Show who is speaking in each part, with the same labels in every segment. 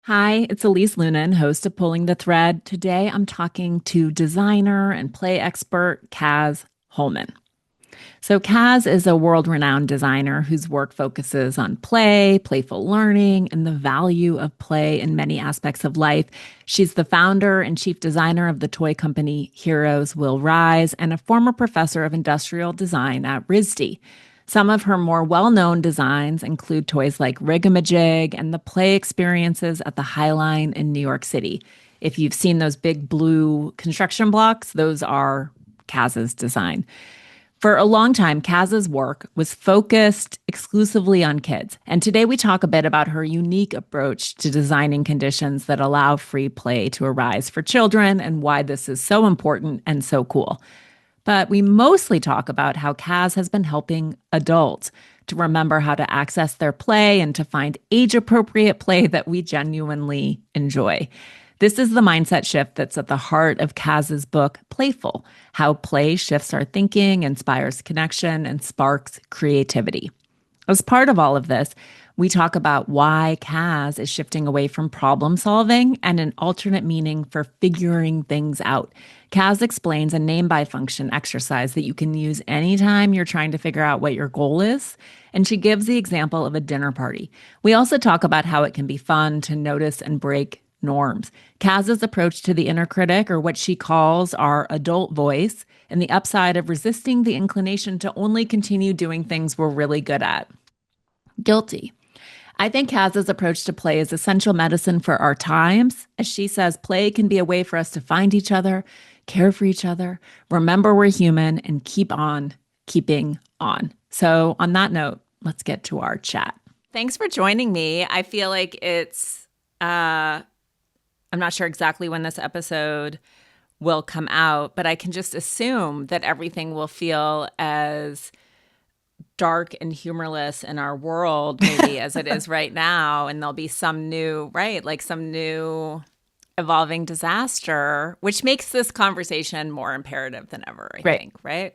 Speaker 1: Hi, it's Elise Lunan, host of Pulling the Thread. Today I'm talking to designer and play expert Cas Holman. So, Cas is a world renowned designer whose work focuses on play, playful learning, and the value of play in many aspects of life. She's the founder and chief designer of the toy company Heroes Will Rise and a former professor of industrial design at RISD. Some of her more well known designs include toys like Rigamajig and the play experiences at the High Line in New York City. If you've seen those big blue construction blocks, those are Cas's design. For a long time, Kaz's work was focused exclusively on kids. And today we talk a bit about her unique approach to designing conditions that allow free play to arise for children and why this is so important and so cool. But we mostly talk about how Kaz has been helping adults to remember how to access their play and to find age appropriate play that we genuinely enjoy. This is the mindset shift that's at the heart of Kaz's book, Playful: How Play Shifts Our Thinking, Inspires Connection, and Sparks Creativity. As part of all of this, we talk about why Kaz is shifting away from problem solving and an alternate meaning for figuring things out. Kaz explains a name by function exercise that you can use anytime you're trying to figure out what your goal is. And she gives the example of a dinner party. We also talk about how it can be fun to notice and break norms. Kaz's approach to the inner critic, or what she calls our adult voice, and the upside of resisting the inclination to only continue doing things we're really good at. Guilty. I think Kaz's approach to play is essential medicine for our times. As she says, play can be a way for us to find each other, care for each other, remember we're human, and keep on keeping on. So, on that note, let's get to our chat. Thanks for joining me. I feel like I'm not sure exactly when this episode will come out, but I can just assume that everything will feel as dark and humorless in our world, maybe as it is right now. And there'll be some new, right? Like some new evolving disaster, which makes this conversation more imperative than ever, I think, right?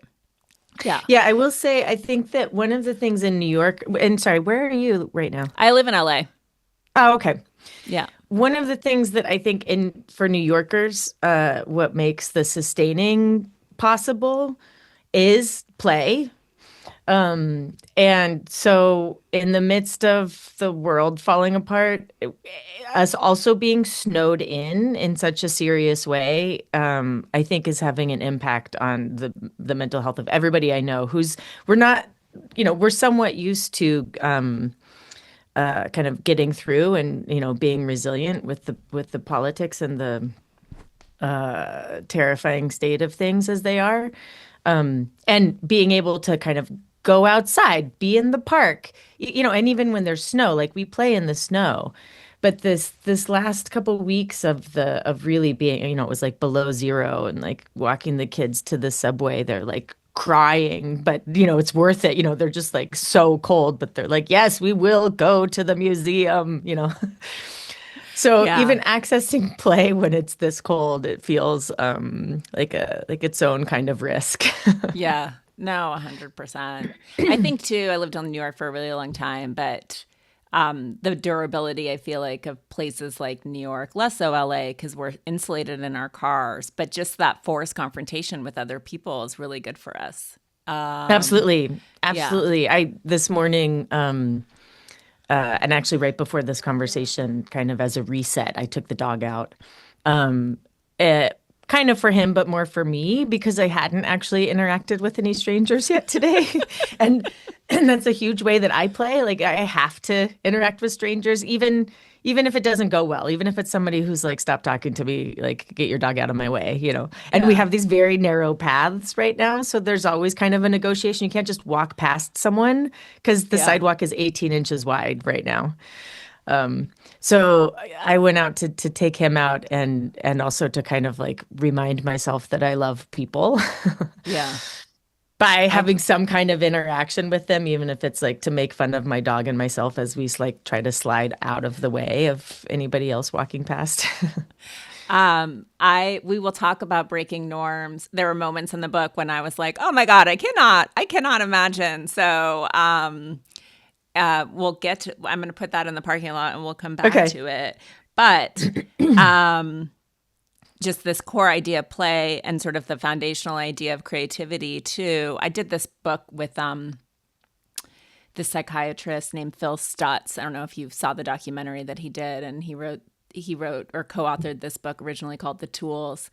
Speaker 1: Yeah.
Speaker 2: Yeah, I will say, I think that one of the things in New York, and sorry, where are you right now?
Speaker 1: I live in LA.
Speaker 2: Oh, okay.
Speaker 1: Yeah.
Speaker 2: One of the things that I think in for New Yorkers, what makes the sustaining possible is play. And so in the midst of the world falling apart, us also being snowed in such a serious way, I think is having an impact on the mental health of everybody I know we're not, we're somewhat used to kind of getting through and, being resilient with the politics and the terrifying state of things as they are. And being able to kind of go outside, be in the park, and even when there's snow, like we play in the snow. But this last couple weeks of really being, it was like below zero and like walking the kids to the subway, they're like crying, but it's worth it. They're just like so cold, but they're like, yes, we will go to the museum. So
Speaker 1: Yeah.
Speaker 2: even accessing play when it's this cold, it feels like its own kind of risk.
Speaker 1: Yeah. No, 100%. I think too, I lived in New York for a really long time, but the durability, I feel like, of places like New York, less so LA, because we're insulated in our cars, but just that forced confrontation with other people is really good for us.
Speaker 2: Absolutely.
Speaker 1: Yeah.
Speaker 2: Absolutely. I this morning, and actually right before this conversation, kind of as a reset, I took the dog out. Um, Kind of for him, but more for me because I hadn't actually interacted with any strangers yet today. and and that's a huge way that I play. Like I have to interact with strangers, even if it doesn't go well, even if it's somebody who's like, stop talking to me, like get your dog out of my way. And we
Speaker 1: Yeah.
Speaker 2: have these very narrow paths right now. So there's always kind of a negotiation. You can't just walk past someone because the
Speaker 1: Yeah.
Speaker 2: sidewalk is 18 inches wide right now. So I went out to take him out and also to kind of like remind myself that I love people
Speaker 1: Yeah.
Speaker 2: by
Speaker 1: I
Speaker 2: having some kind of interaction with them, even if it's like to make fun of my dog and myself as we like try to slide out of the way of anybody else walking past.
Speaker 1: I we will talk about breaking norms. There were moments in the book when I was like, "Oh my God, I cannot imagine." So, we'll get to, I'm going to put that in the parking lot and we'll come back
Speaker 2: Okay.
Speaker 1: to it. But um, just this core idea of play and sort of the foundational idea of creativity too. I did this book with this psychiatrist named Phil Stutz. I don't know if you saw the documentary that he did, and he wrote or co-authored this book originally called The Tools.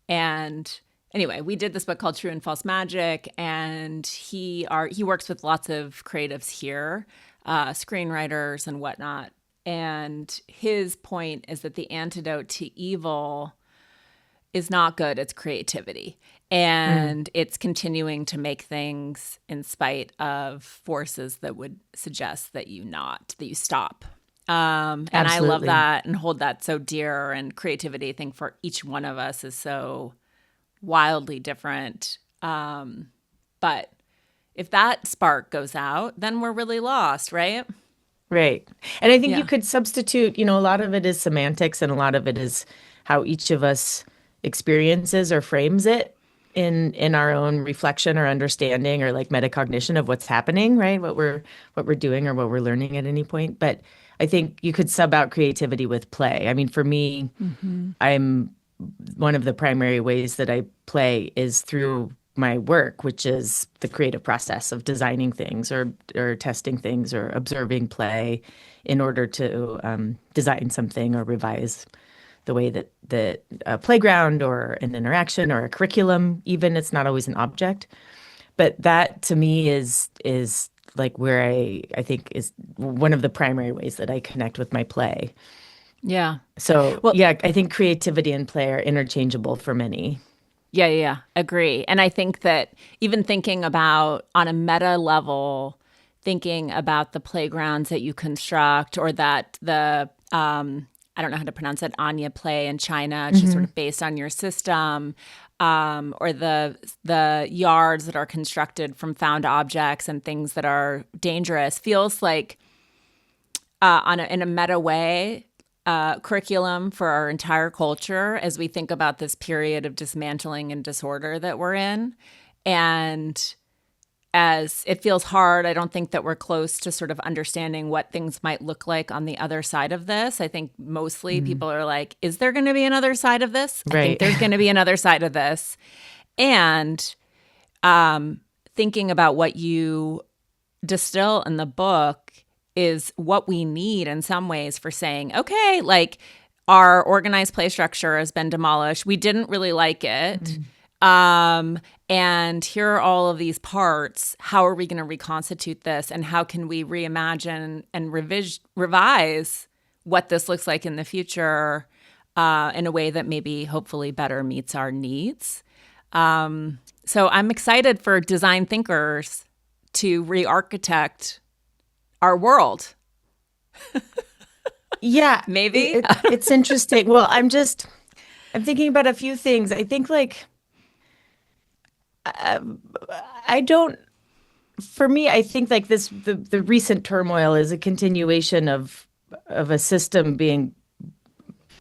Speaker 1: And anyway, we did this book called True and False Magic, and he works with lots of creatives here, screenwriters and whatnot. And his point is that the antidote to evil is not good, it's creativity.
Speaker 2: Mm,
Speaker 1: And it's continuing to make things in spite of forces that would suggest that you stop. And I love
Speaker 2: absolutely.
Speaker 1: that and hold that so dear. And creativity, I think, for each one of us is so wildly different. But if that spark goes out, then we're really lost, right?
Speaker 2: Right. And I think you
Speaker 1: Yeah.
Speaker 2: could substitute, a lot of it is semantics and a lot of it is how each of us experiences or frames it in our own reflection or understanding or like metacognition of what's happening, right? What we're doing or what we're learning at any point. But I think you could sub out creativity with play. I mean, for me,
Speaker 1: Mm-hmm.
Speaker 2: I'm one of the primary ways that I play is through my work, which is the creative process of designing things or testing things or observing play in order to design something or revise the way that a playground or an interaction or a curriculum, even it's not always an object. But that to me is like where I think is one of the primary ways that I connect with my play.
Speaker 1: Yeah.
Speaker 2: So
Speaker 1: Well,
Speaker 2: yeah, I think creativity and play are interchangeable for many.
Speaker 1: yeah, yeah, yeah. Agree. And I think that even thinking about on a meta level, thinking about the playgrounds that you construct or that I don't know how to pronounce it, Anya play in China, it's just sort
Speaker 2: Hmm.
Speaker 1: of based on your system, or the yards that are constructed from found objects and things that are dangerous feels like in a meta way, curriculum for our entire culture as we think about this period of dismantling and disorder that we're in. And as it feels hard, I don't think that we're close to sort of understanding what things might look like on the other side of this. I think mostly
Speaker 2: Mm.
Speaker 1: people are like, is there going to be another side of this? I think
Speaker 2: Right.
Speaker 1: there's going to be another side of this. And thinking about what you distill in the book is what we need in some ways for saying, okay, like our organized play structure has been demolished. We didn't really like it.
Speaker 2: Mm.
Speaker 1: Um, and here are all of these parts. How are we going to reconstitute this? And how can we reimagine and revise what this looks like in the future in a way that maybe hopefully better meets our needs? So I'm excited for design thinkers to re-architect our world.
Speaker 2: Yeah,
Speaker 1: Maybe.
Speaker 2: it's interesting. Well, I'm thinking about a few things. I think like I don't for me, I think like the recent turmoil is a continuation of a system being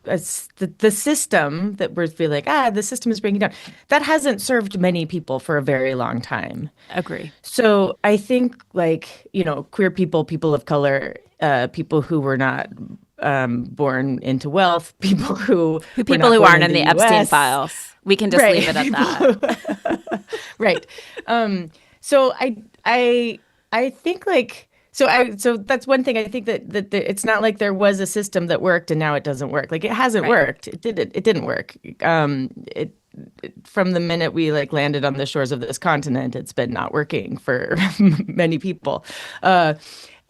Speaker 2: the system that we're feeling like, the system is breaking down. That hasn't served many people for a very long time.
Speaker 1: Agree.
Speaker 2: So I think like, queer people, people of color, people who were not born into wealth, people who
Speaker 1: Who
Speaker 2: were
Speaker 1: people
Speaker 2: not
Speaker 1: who
Speaker 2: born
Speaker 1: aren't
Speaker 2: in
Speaker 1: in
Speaker 2: the
Speaker 1: the Epstein
Speaker 2: US.
Speaker 1: files. We can just
Speaker 2: Right.
Speaker 1: leave it at
Speaker 2: People
Speaker 1: that.
Speaker 2: right. So I think like so that's one thing I think it's not like there was a system that worked and now it doesn't work. Like it hasn't
Speaker 1: Right.
Speaker 2: worked. It didn't work. From the minute we like landed on the shores of this continent, it's been not working for many people. Uh,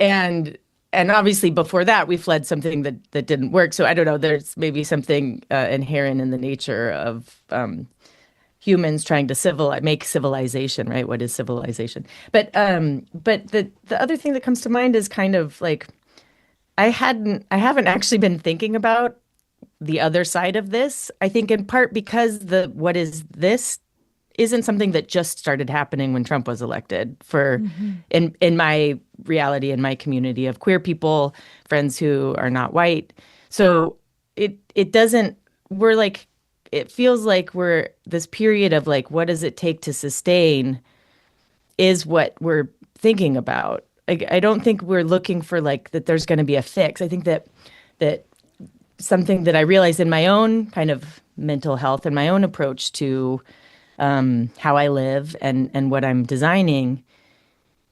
Speaker 2: and and obviously before that we fled something that didn't work. So I don't know, there's maybe something inherent in the nature of humans trying to make civilization, right? What is civilization? But the other thing that comes to mind is kind of like I haven't actually been thinking about the other side of this. I think in part because the what is this isn't something that just started happening when Trump was elected. For
Speaker 1: Mm-hmm.
Speaker 2: in my reality, in my community of queer people, friends who are not white. So it doesn't we're like it feels like we're this period of like what does it take to sustain is what we're thinking about. I don't think we're looking for like that there's going to be a fix. I think that something that I realized in my own kind of mental health and my own approach to how I live and what I'm designing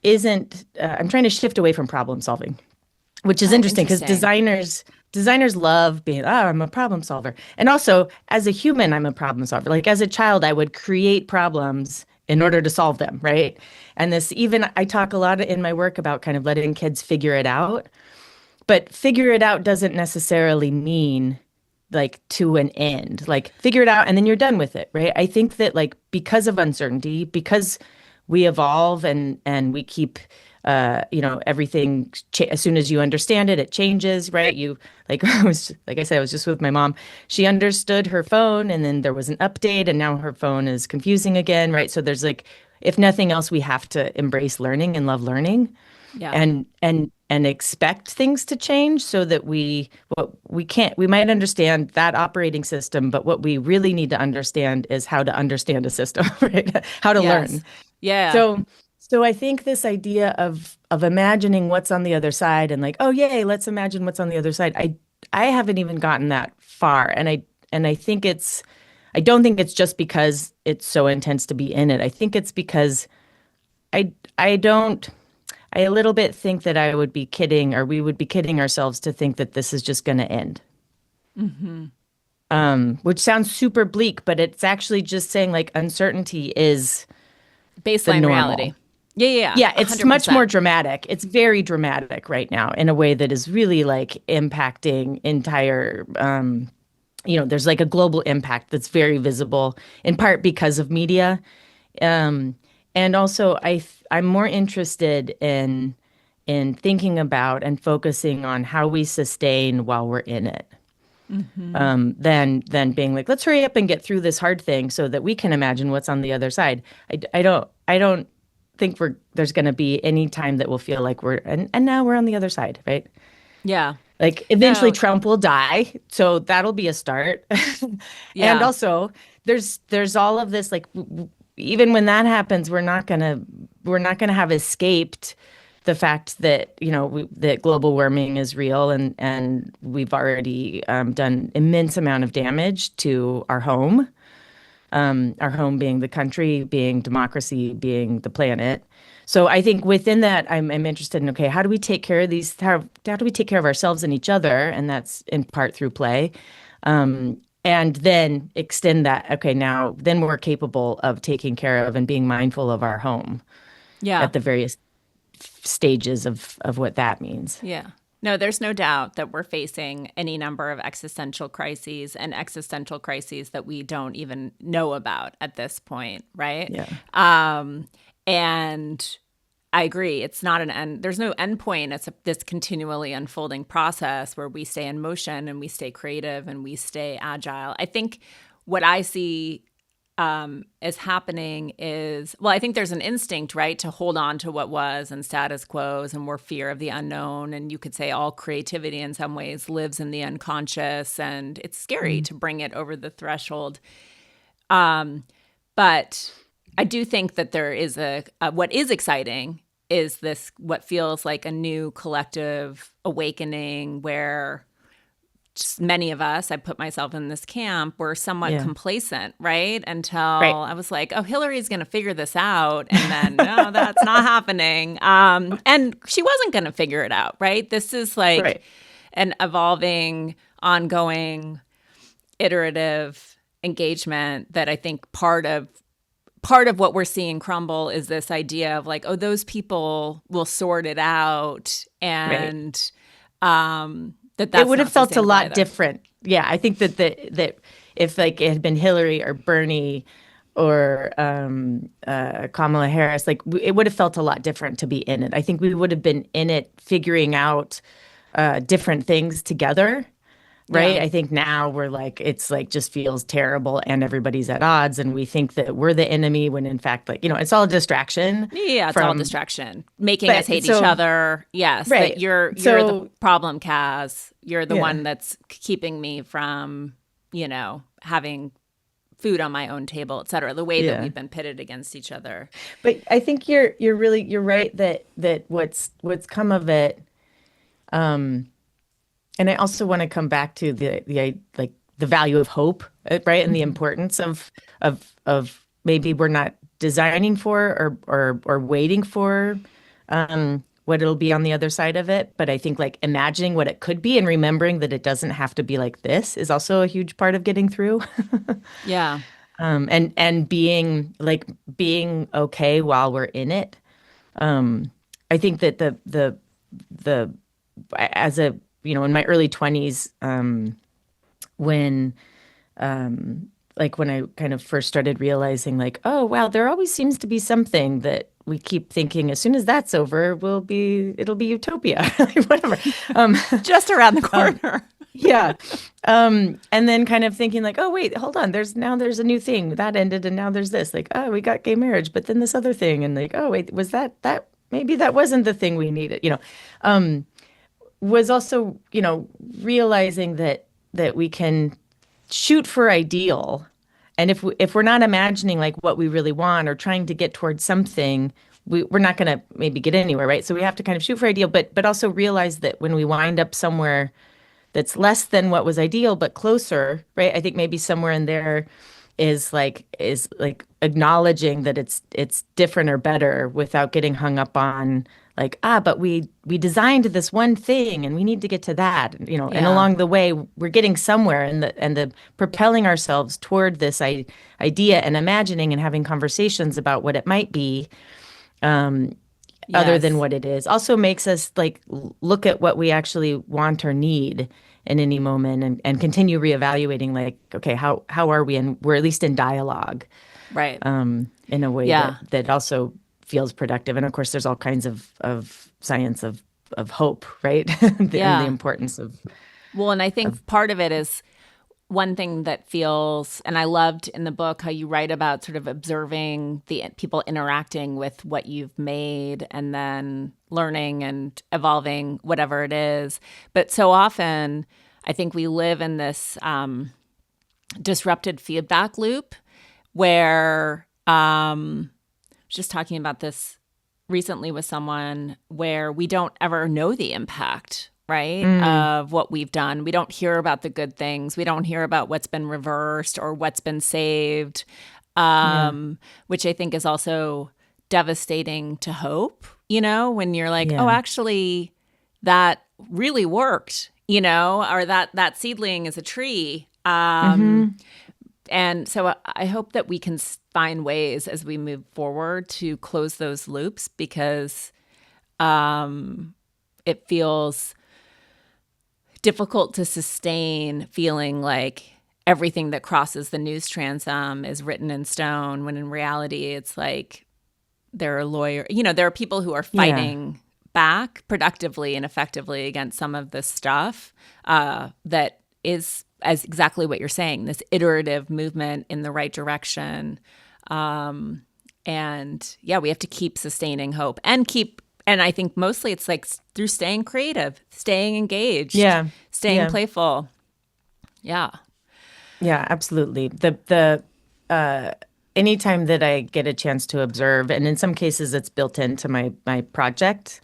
Speaker 2: isn't. I'm trying to shift away from problem solving, which is
Speaker 1: Oh,
Speaker 2: interesting because
Speaker 1: interesting.
Speaker 2: designers love being, oh, I'm a problem solver. And also, as a human, I'm a problem solver. Like as a child, I would create problems in order to solve them, right? And this even I talk a lot in my work about kind of letting kids figure it out, but figure it out doesn't necessarily mean like to an end. Like figure it out and then you're done with it, right? I think that like because of uncertainty, because we evolve and we keep everything as soon as you understand it, it changes, right? You like I was like I said, I was just with my mom. She understood her phone and then there was an update and now her phone is confusing again, right? So there's like if nothing else, we have to embrace learning and love learning
Speaker 1: Yeah.
Speaker 2: and expect things to change so that we might understand that operating system, but what we really need to understand is how to understand a system, right? How to
Speaker 1: Yes.
Speaker 2: learn.
Speaker 1: Yeah.
Speaker 2: So I think this idea of imagining what's on the other side and like, oh yay, let's imagine what's on the other side. I haven't even gotten that far. And I think I don't think it's just because it's so intense to be in it. I think it's because I don't I a little bit think that I would be kidding or we would be kidding ourselves to think that this is just going to end.
Speaker 1: Hmm.
Speaker 2: Which sounds super bleak, but it's actually just saying like uncertainty is the
Speaker 1: Baseline reality.
Speaker 2: normal.
Speaker 1: Yeah, yeah, yeah.
Speaker 2: Yeah, it's much
Speaker 1: 100%.
Speaker 2: more dramatic. It's very dramatic right now in a way that is really like impacting entire there's like a global impact that's very visible in part because of media. Um, and also I'm more interested in thinking about and focusing on how we sustain while we're in it.
Speaker 1: Hmm.
Speaker 2: Than being like, let's hurry up and get through this hard thing so that we can imagine what's on the other side. I don't think there's going to be any time that we'll feel like and now we're on the other side, right?
Speaker 1: Yeah.
Speaker 2: Like eventually
Speaker 1: No.
Speaker 2: Trump will die, so that'll be a start. And
Speaker 1: Yeah.
Speaker 2: also there's all of this like even when that happens, we're not gonna have escaped the fact that that global warming is real and we've already done immense amount of damage to our home being the country, being democracy, being the planet. So I think within that, I'm interested in, okay, how do we take care of how do we take care of ourselves and each other? And that's in part through play. And then extend that, okay, now then we're capable of taking care of and being mindful of our home
Speaker 1: Yeah.
Speaker 2: at the various stages of what that means.
Speaker 1: Yeah. No, there's no doubt that we're facing any number of existential crises and existential crises that we don't even know about at this point, right?
Speaker 2: Yeah.
Speaker 1: And I agree. It's not an end. There's no end point. It's this continually unfolding process where we stay in motion and we stay creative and we stay agile. I think what I see is happening is, well, I think there's an instinct, right, to hold on to what was and status quos and more fear of the unknown. And you could say all creativity in some ways lives in the unconscious, and it's scary to bring it over the threshold. But I do think that there is what is exciting is this, what feels like a new collective awakening where many of us, I put myself in this camp, were somewhat
Speaker 2: Yeah.
Speaker 1: complacent, right? Until
Speaker 2: Right.
Speaker 1: I was like, oh, Hillary's going to figure this out. And then, no, that's not happening. And she wasn't going to figure it out, right? This is like
Speaker 2: Right.
Speaker 1: an evolving, ongoing, iterative engagement that I think part of what we're seeing crumble is this idea of like, oh, those people will sort it out,
Speaker 2: Right.
Speaker 1: and
Speaker 2: It
Speaker 1: that's
Speaker 2: would have
Speaker 1: not
Speaker 2: felt a
Speaker 1: sustainable
Speaker 2: lot
Speaker 1: either.
Speaker 2: different. Yeah, I think that if like it had been Hillary or Bernie or Kamala Harris, like it would have felt a lot different to be in it. I think we would have been in it figuring out different things together, right?
Speaker 1: Yeah.
Speaker 2: I think now we're like it's like just feels terrible and everybody's at odds and we think that we're the enemy when in fact like it's all a distraction
Speaker 1: Yeah, it's all
Speaker 2: from
Speaker 1: distraction, making us
Speaker 2: but
Speaker 1: hate each
Speaker 2: so
Speaker 1: other. Yes, that
Speaker 2: right.
Speaker 1: you're the
Speaker 2: So
Speaker 1: problem, Kaz. You're the
Speaker 2: yeah.
Speaker 1: one that's keeping me from, having food on my own table, et cetera. The way that
Speaker 2: Yeah.
Speaker 1: we've been pitted against each other.
Speaker 2: But I think you're right that what's come of it And I also want to come back to like the value of hope, right? And the
Speaker 1: Mhm.
Speaker 2: importance of maybe we're not designing for or waiting for what it'll be on the other side of it. But I think like imagining what it could be and remembering that it doesn't have to be like this is also a huge part of getting through.
Speaker 1: Yeah.
Speaker 2: And being okay while we're in it. I think that the as a in my early 20s, when when I kind of first started realizing like, oh wow, there always seems to be something that we keep thinking as soon as that's over, it'll be utopia, whatever. Um,
Speaker 1: Just around the
Speaker 2: um,
Speaker 1: corner.
Speaker 2: yeah. And then kind of thinking like, oh wait, hold on, there's a new thing that ended and now there's this. Like, oh, we got gay marriage, but then this other thing, and like, oh wait, was that maybe that wasn't the thing we needed, was also, realizing that we can shoot for ideal. And if we're not imagining like what we really want or trying to get towards something, we're not going to maybe get anywhere, right? So we have to kind of shoot for ideal, but also realize that when we wind up somewhere that's less than what was ideal but closer, right? I think maybe somewhere in there is like acknowledging that it's different or better without getting hung up on like, but we designed this one thing and we need to get to that, and
Speaker 1: Yeah.
Speaker 2: along the way we're getting somewhere, and the propelling ourselves toward this idea and imagining and having conversations about what it might be, other than
Speaker 1: Yes.
Speaker 2: what it is, also makes us like look at what we actually want or need in any moment, and continue reevaluating like, okay, how are we? And we're at least in dialogue,
Speaker 1: Right.
Speaker 2: in a way that
Speaker 1: Yeah.
Speaker 2: that also feels productive. And of course, there's all kinds of science of hope, right? And the
Speaker 1: Yeah.
Speaker 2: importance of
Speaker 1: Well, and I
Speaker 2: of
Speaker 1: think part of it is one thing that feels, and I loved in the book how you write about sort of observing the people interacting with what you've made and then learning and evolving whatever it is. But so often, I think we live in this disrupted feedback loop where I was just talking about this recently with someone where we don't ever know the impact, right,
Speaker 2: mm,
Speaker 1: of what we've done. We don't hear about the good things. We don't hear about what's been reversed or what's been saved,
Speaker 2: yeah,
Speaker 1: which I think is also devastating to hope, when you're like, oh,
Speaker 2: yeah,
Speaker 1: actually, that really worked, or that seedling is a tree.
Speaker 2: hmm,
Speaker 1: And so I hope that we can find ways as we move forward to close those loops because it feels difficult to sustain feeling like everything that crosses the news transom is written in stone when in reality it's like there are there are people who are
Speaker 2: yeah,
Speaker 1: fighting back productively and effectively against some of this stuff that is as exactly what you're saying, this iterative movement in the right direction. And yeah, we have to keep sustaining hope and I think mostly it's like through staying creative, staying engaged,
Speaker 2: yeah,
Speaker 1: staying
Speaker 2: yeah.
Speaker 1: playful. Yeah.
Speaker 2: Yeah, absolutely. The anytime that I get a chance to observe, and in some cases it's built into my project,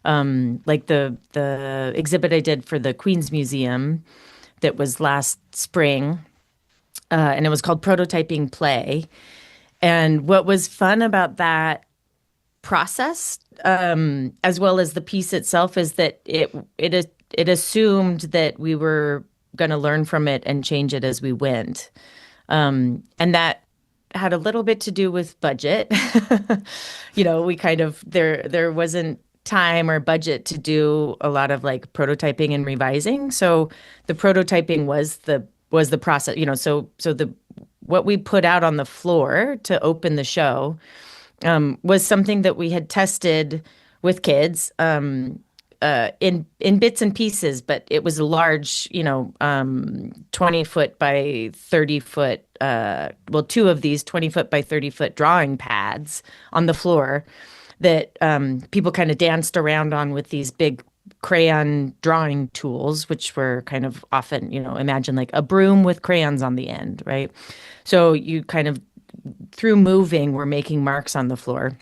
Speaker 2: like the exhibit I did for the Queen's Museum that was last spring, and it was called Prototyping Play. And what was fun about that process, as well as the piece itself, is that it assumed that we were going to learn from it and change it as we went. And that had a little bit to do with budget. We kind of there wasn't time or budget to do a lot of like prototyping and revising. So the prototyping was the process, so the what we put out on the floor to open the show, was something that we had tested with kids, in bits and pieces, but it was a large, 20-foot by 30-foot, two of these 20-foot by 30-foot drawing pads on the floor that, people kind of danced around on with these big crayon drawing tools, which were kind of often, imagine like a broom with crayons on the end, right? So you kind of, through moving, were making marks on the floor.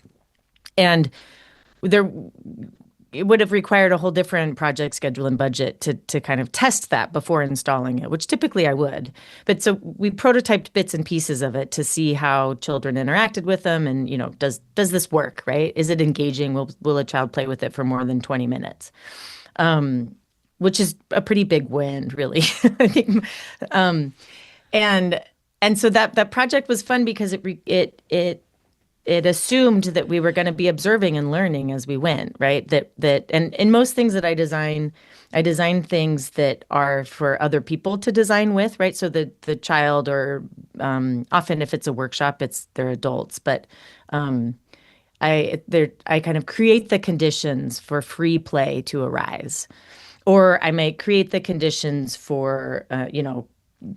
Speaker 2: And there it would have required a whole different project schedule and budget to kind of test that before installing it, which typically I would. But so we prototyped bits and pieces of it to see how children interacted with them, and does this work, right? Is it engaging? Will a child play with it for more than 20 minutes? Which is a pretty big win, really. I think, and so that project was fun because it assumed that we were going to be observing and learning as we went, right? And in most things that I design things that are for other people to design with, right? So the child, or often if it's a workshop, they're adults, but I kind of create the conditions for free play to arise, or I may create the conditions for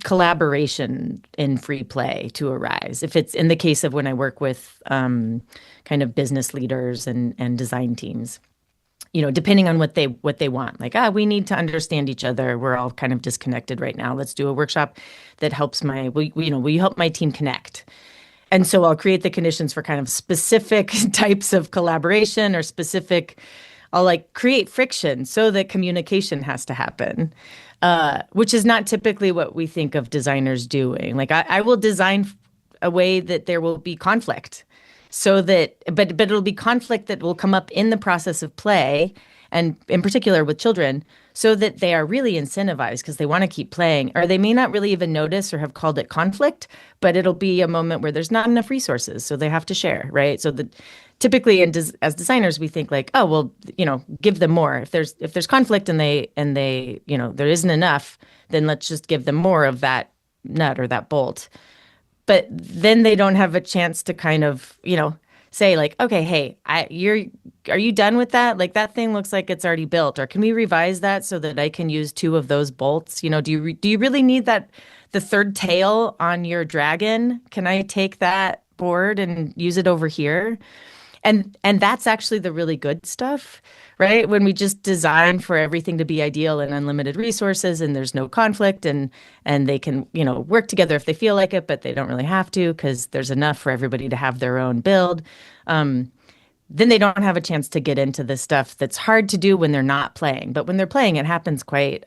Speaker 2: collaboration in free play to arise. If it's in the case of when I work with kind of business leaders and design teams, depending on what they want, like, we need to understand each other. We're all kind of disconnected right now. Let's do a workshop that helps will you help my team connect? And so I'll create the conditions for kind of specific types of collaboration, or I'll like create friction so that communication has to happen, which is not typically what we think of designers doing. Like I will design a way that there will be conflict, but it'll be conflict that will come up in the process of play, and in particular with children, so that they are really incentivized because they want to keep playing, or they may not really even notice or have called it conflict, but it'll be a moment where there's not enough resources, so they have to share, right? So typically, as designers, we think like, oh, well, give them more. If there's conflict and they there isn't enough, then let's just give them more of that nut or that bolt. But then they don't have a chance to kind of say like, okay, hey, are you done with that? Like that thing looks like it's already built, or can we revise that so that I can use two of those bolts? Do you really need the third tail on your dragon? Can I take that board and use it over here? And that's actually the really good stuff, right? When we just design for everything to be ideal and unlimited resources, and there's no conflict, and they can, work together if they feel like it, but they don't really have to because there's enough for everybody to have their own build. Then they don't have a chance to get into the stuff that's hard to do when they're not playing. But when they're playing, it happens quite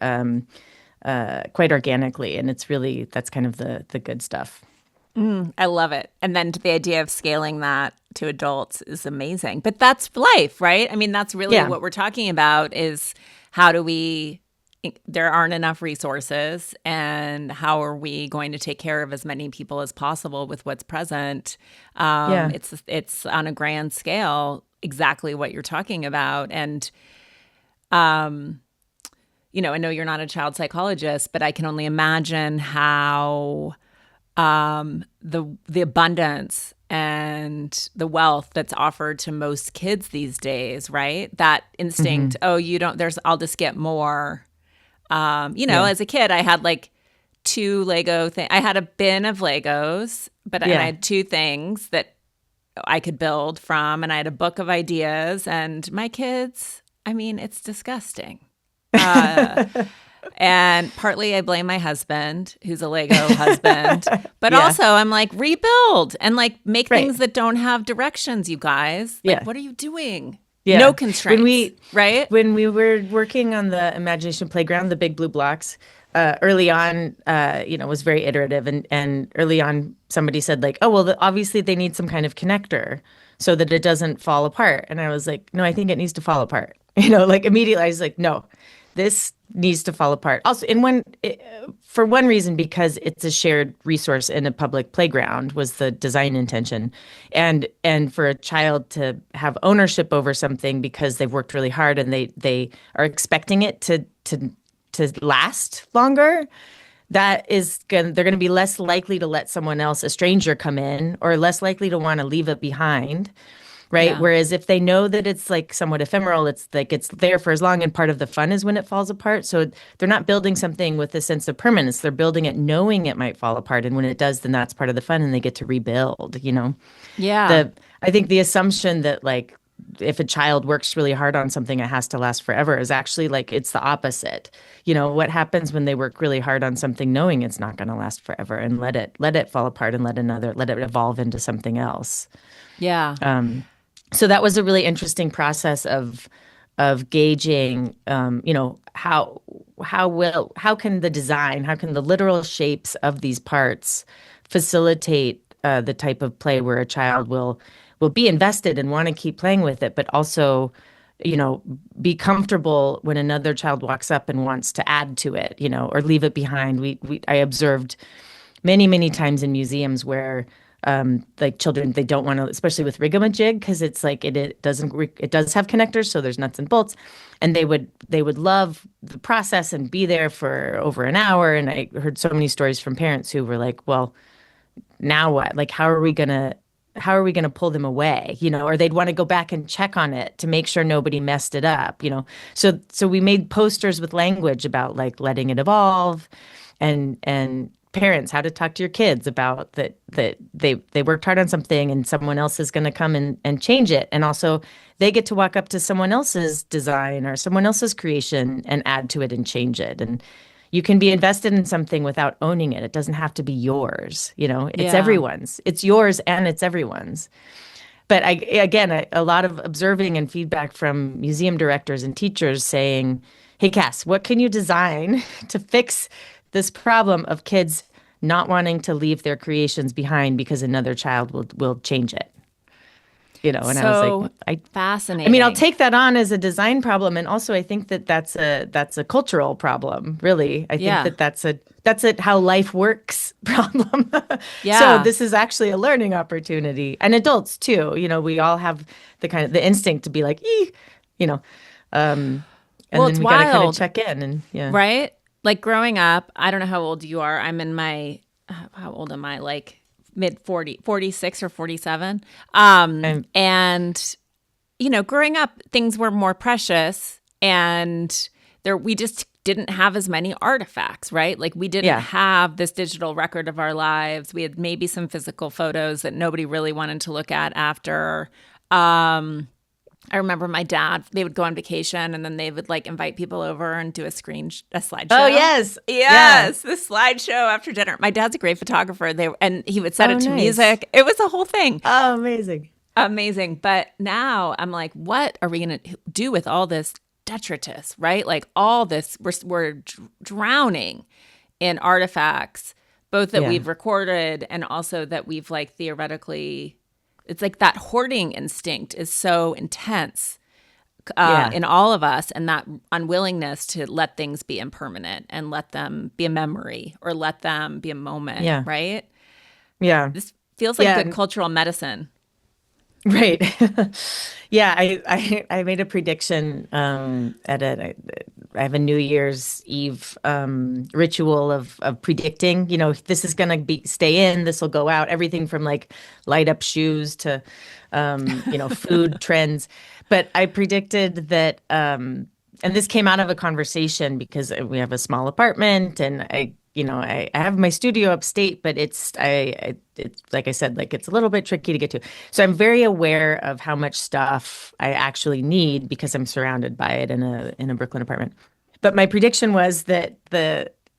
Speaker 2: organically, and that's kind of the good stuff.
Speaker 1: I love it. And then the idea of scaling that to adults is amazing. But that's life, right? I mean, that's really what we're talking about, is how do there aren't enough resources, and how are we going to take care of as many people as possible with what's present? It's on a grand scale, exactly what you're talking about. And, I know you're not a child psychologist, but I can only imagine how the abundance and the wealth that's offered to most kids these days, right? That instinct, I'll just get more. As a kid, I had like two Lego things. I had a bin of Legos, and I had two things that I could build from, and I had a book of ideas. And my kids, I mean, it's disgusting. And partly I blame my husband, who's a Lego husband, but also I'm like, rebuild and like make things that don't have directions, you guys. Like, what are you doing? Yeah. No constraints, right?
Speaker 2: When we were working on the Imagination Playground, the big blue blocks, early on, was very iterative. And early on, somebody said like, oh, well, obviously they need some kind of connector so that it doesn't fall apart. And I was like, no, I think it needs to fall apart. Like immediately I was like, no, this needs to fall apart. Also, for one reason, because it's a shared resource in a public playground was the design intention, and for a child to have ownership over something because they've worked really hard and they are expecting it to last longer. They're going to be less likely to let someone else, a stranger, come in, or less likely to want to leave it behind. Right. Yeah. Whereas if they know that it's like somewhat ephemeral, it's like it's there for as long, and part of the fun is when it falls apart. So they're not building something with a sense of permanence. They're building it knowing it might fall apart. And when it does, then that's part of the fun, and they get to rebuild,
Speaker 1: Yeah.
Speaker 2: I think the assumption that like if a child works really hard on something, it has to last forever is actually like it's the opposite. What happens when they work really hard on something knowing it's not going to last forever, and let it fall apart and let it evolve into something else.
Speaker 1: Yeah.
Speaker 2: So that was a really interesting process of of gauging, how can the design, how can the literal shapes of these parts facilitate the type of play where a child will be invested and want to keep playing with it, but also, be comfortable when another child walks up and wants to add to it, or leave it behind. I observed many, many times in museums where like children, they don't want to, especially with Rigamajig, because it's like it does have connectors, so there's nuts and bolts, and they would love the process and be there for over an hour. And I heard so many stories from parents who were like, well, now what? Like, how are we gonna pull them away? Or they'd want to go back and check on it to make sure nobody messed it up. So we made posters with language about like letting it evolve, and parents how to talk to your kids about that they worked hard on something and someone else is going to come and change it, and also they get to walk up to someone else's design or someone else's creation and add to it and change it. And you can be invested in something without owning it. It doesn't have to be yours. It's
Speaker 1: Yeah.
Speaker 2: everyone's. It's yours and it's everyone's. But a lot of observing and feedback from museum directors and teachers saying, "Hey, Cass, what can you design to fix this problem of kids not wanting to leave their creations behind because another child will change it?" And I was like,
Speaker 1: So
Speaker 2: I mean, I'll
Speaker 1: fascinating.
Speaker 2: take that on as a design problem, and also I think that that's a cultural problem. Really, I think
Speaker 1: Yeah.
Speaker 2: that that's a how life works problem. So
Speaker 1: Yeah.
Speaker 2: this is actually a learning opportunity, and adults too. We all have the instinct to be like, you know, um, and
Speaker 1: Well,
Speaker 2: then
Speaker 1: it's
Speaker 2: we got to kind of
Speaker 1: wild,
Speaker 2: check in, and yeah,
Speaker 1: right? Like growing up, I don't know how old you are. I'm in my, how old am I? Like mid 40, 46 or 47.
Speaker 2: and
Speaker 1: And growing up, things were more precious and we just didn't have as many artifacts, right? Like we didn't
Speaker 2: yeah,
Speaker 1: have this digital record of our lives. We had maybe some physical photos that nobody really wanted to look at after. I remember my dad, they would go on vacation and then they would like invite people over and do a
Speaker 2: oh
Speaker 1: slideshow.
Speaker 2: yes, yeah,
Speaker 1: Yes, the slideshow after dinner. My dad's a great photographer. And he would set
Speaker 2: oh
Speaker 1: it to
Speaker 2: nice,
Speaker 1: music. It was a whole thing.
Speaker 2: oh amazing,
Speaker 1: Amazing. But now I'm like, what are we going to do with all this detritus, right? Like all this, we're drowning in artifacts, both that
Speaker 2: yeah,
Speaker 1: we've recorded and also that we've like theoretically, it's like that hoarding instinct is so intense
Speaker 2: yeah,
Speaker 1: in all of us, and that unwillingness to let things be impermanent and let them be a memory or let them be a moment,
Speaker 2: yeah,
Speaker 1: right?
Speaker 2: yeah,
Speaker 1: This feels like good
Speaker 2: yeah.
Speaker 1: cultural medicine.
Speaker 2: Right. Yeah, I made a prediction I have a New Year's Eve ritual of predicting, this is gonna be stay in, this will go out, everything from like light up shoes to food trends. But I predicted that and this came out of a conversation because we have a small apartment, and I have my studio upstate, but it's like I said, like it's a little bit tricky to get to. So I'm very aware of how much stuff I actually need because I'm surrounded by it in a Brooklyn apartment. But my prediction was that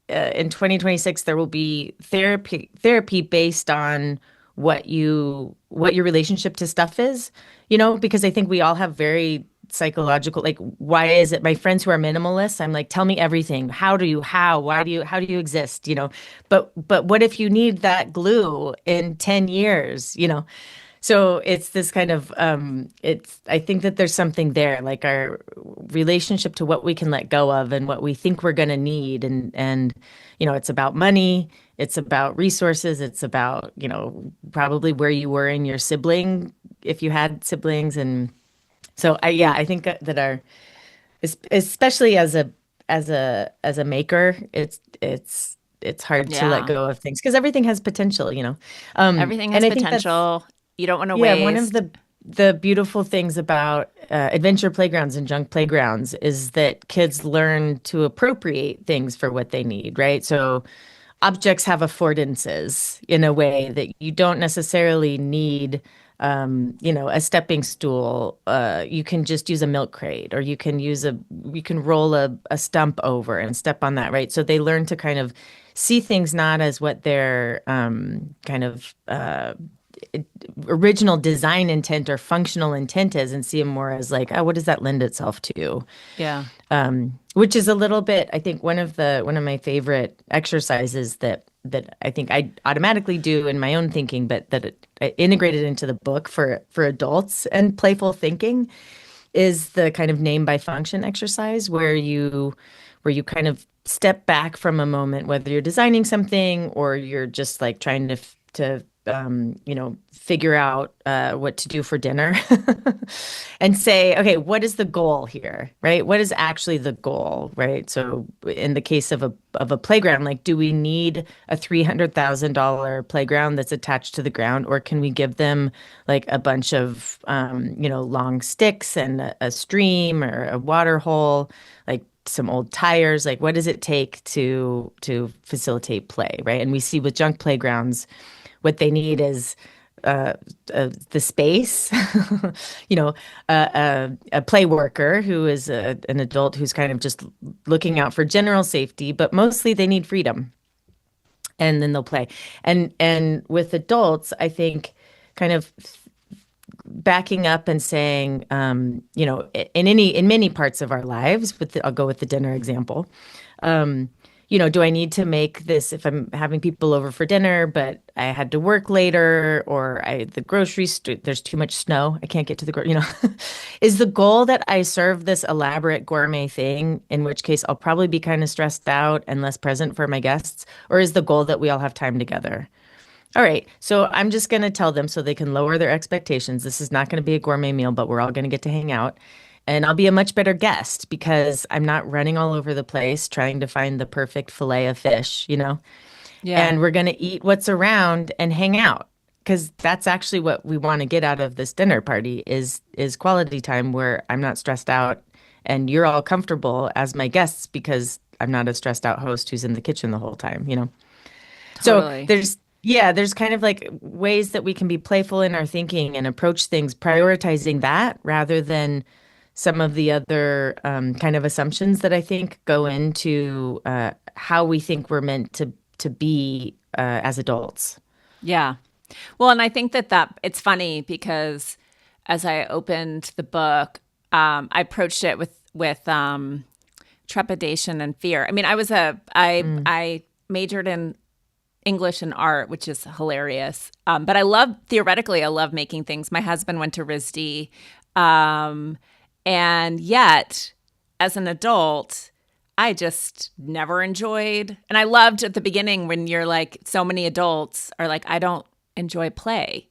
Speaker 2: in 2026 there will be therapy based on what your relationship to stuff is, because I think we all have very psychological, like, why is it my friends who are minimalists, I'm like, tell me everything, how do you exist, but what if you need that glue in 10 years, so it's this kind of I think that there's something there, like our relationship to what we can let go of and what we think we're going to need, and it's about money, it's about resources, it's about probably where you were in your sibling, if you had siblings. And so I think that especially as a maker, it's hard to let
Speaker 1: Yeah.
Speaker 2: go of things because everything has potential.
Speaker 1: Everything
Speaker 2: And
Speaker 1: has
Speaker 2: I think that's,
Speaker 1: potential. You don't want to
Speaker 2: yeah, one of
Speaker 1: waste.
Speaker 2: the beautiful things about adventure playgrounds and junk playgrounds is that kids learn to appropriate things for what they need, right? So objects have affordances in a way that you don't necessarily need, a stepping stool. You can just use a milk crate, or you can roll a stump over and step on that, right? So they learn to kind of see things not as what they're kind of original design intent or functional intent is, and see them more as like, oh, what does that lend itself to?
Speaker 1: Yeah.
Speaker 2: Which is a little bit, I think, one of my favorite exercises that I think I automatically do in my own thinking, but I integrated into the book for adults and playful thinking is the kind of name by function exercise where you kind of step back from a moment, whether you're designing something or you're just like trying to figure out what to do for dinner and say, okay, what is the goal here, right? What is actually the goal, right? So in the case of a playground, like, do we need a $300,000 playground that's attached to the ground, or can we give them like a bunch of long sticks and a stream or a water hole, like some old tires? Like, what does it take to facilitate play, right? And we see with junk playgrounds, what they need is the space, a play worker who is an adult who's kind of just looking out for general safety, but mostly they need freedom, and then they'll play. And with adults, I think kind of backing up and saying, in many parts of our lives, but I'll go with the dinner example. Do I need to make this if I'm having people over for dinner, but I had to work later, or the grocery store, there's too much snow, I can't get to is the goal that I serve this elaborate gourmet thing, in which case I'll probably be kind of stressed out and less present for my guests, or is the goal that we all have time together? All right, so I'm just going to tell them so they can lower their expectations. This is not going to be a gourmet meal, but we're all going to get to hang out. And I'll be a much better guest because I'm not running all over the place trying to find the perfect fillet of fish.
Speaker 1: Yeah.
Speaker 2: And we're going to eat what's around and hang out, because that's actually what we want to get out of this dinner party is quality time where I'm not stressed out and you're all comfortable as my guests because I'm not a stressed out host who's in the kitchen the whole time. So
Speaker 1: Totally.
Speaker 2: there's kind of like ways that we can be playful in our thinking and approach things, prioritizing that rather than some of the other kind of assumptions that I think go into how we think we're meant to be as adults.
Speaker 1: Yeah. Well, and I think that it's funny because as I opened the book, I approached it with trepidation and fear. I mean, I majored in English and art, which is hilarious. But theoretically, I love making things. My husband went to RISD. And yet, as an adult, I just never enjoyed. And I loved at the beginning when you're like, so many adults are like, I don't enjoy play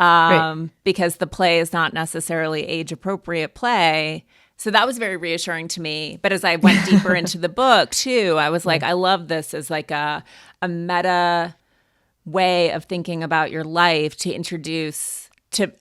Speaker 2: Right.
Speaker 1: because the play is not necessarily age appropriate play. So that was very reassuring to me. But as I went deeper into the book too, I was like, I love this as like a meta way of thinking about your life to introduce to,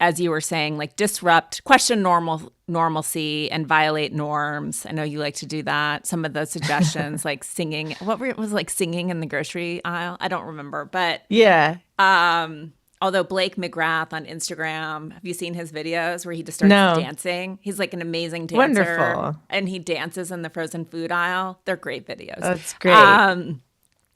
Speaker 1: as you were saying, like disrupt, question normalcy and violate norms. I know you like to do that. Some of the suggestions, like singing, was like singing in the grocery aisle? I don't remember, but
Speaker 2: Yeah.
Speaker 1: although Blake McGrath on Instagram, have you seen his videos where he just starts
Speaker 2: No.
Speaker 1: dancing? He's like an amazing dancer,
Speaker 2: Wonderful.
Speaker 1: and he dances in the frozen food aisle. They're great videos.
Speaker 2: That's great.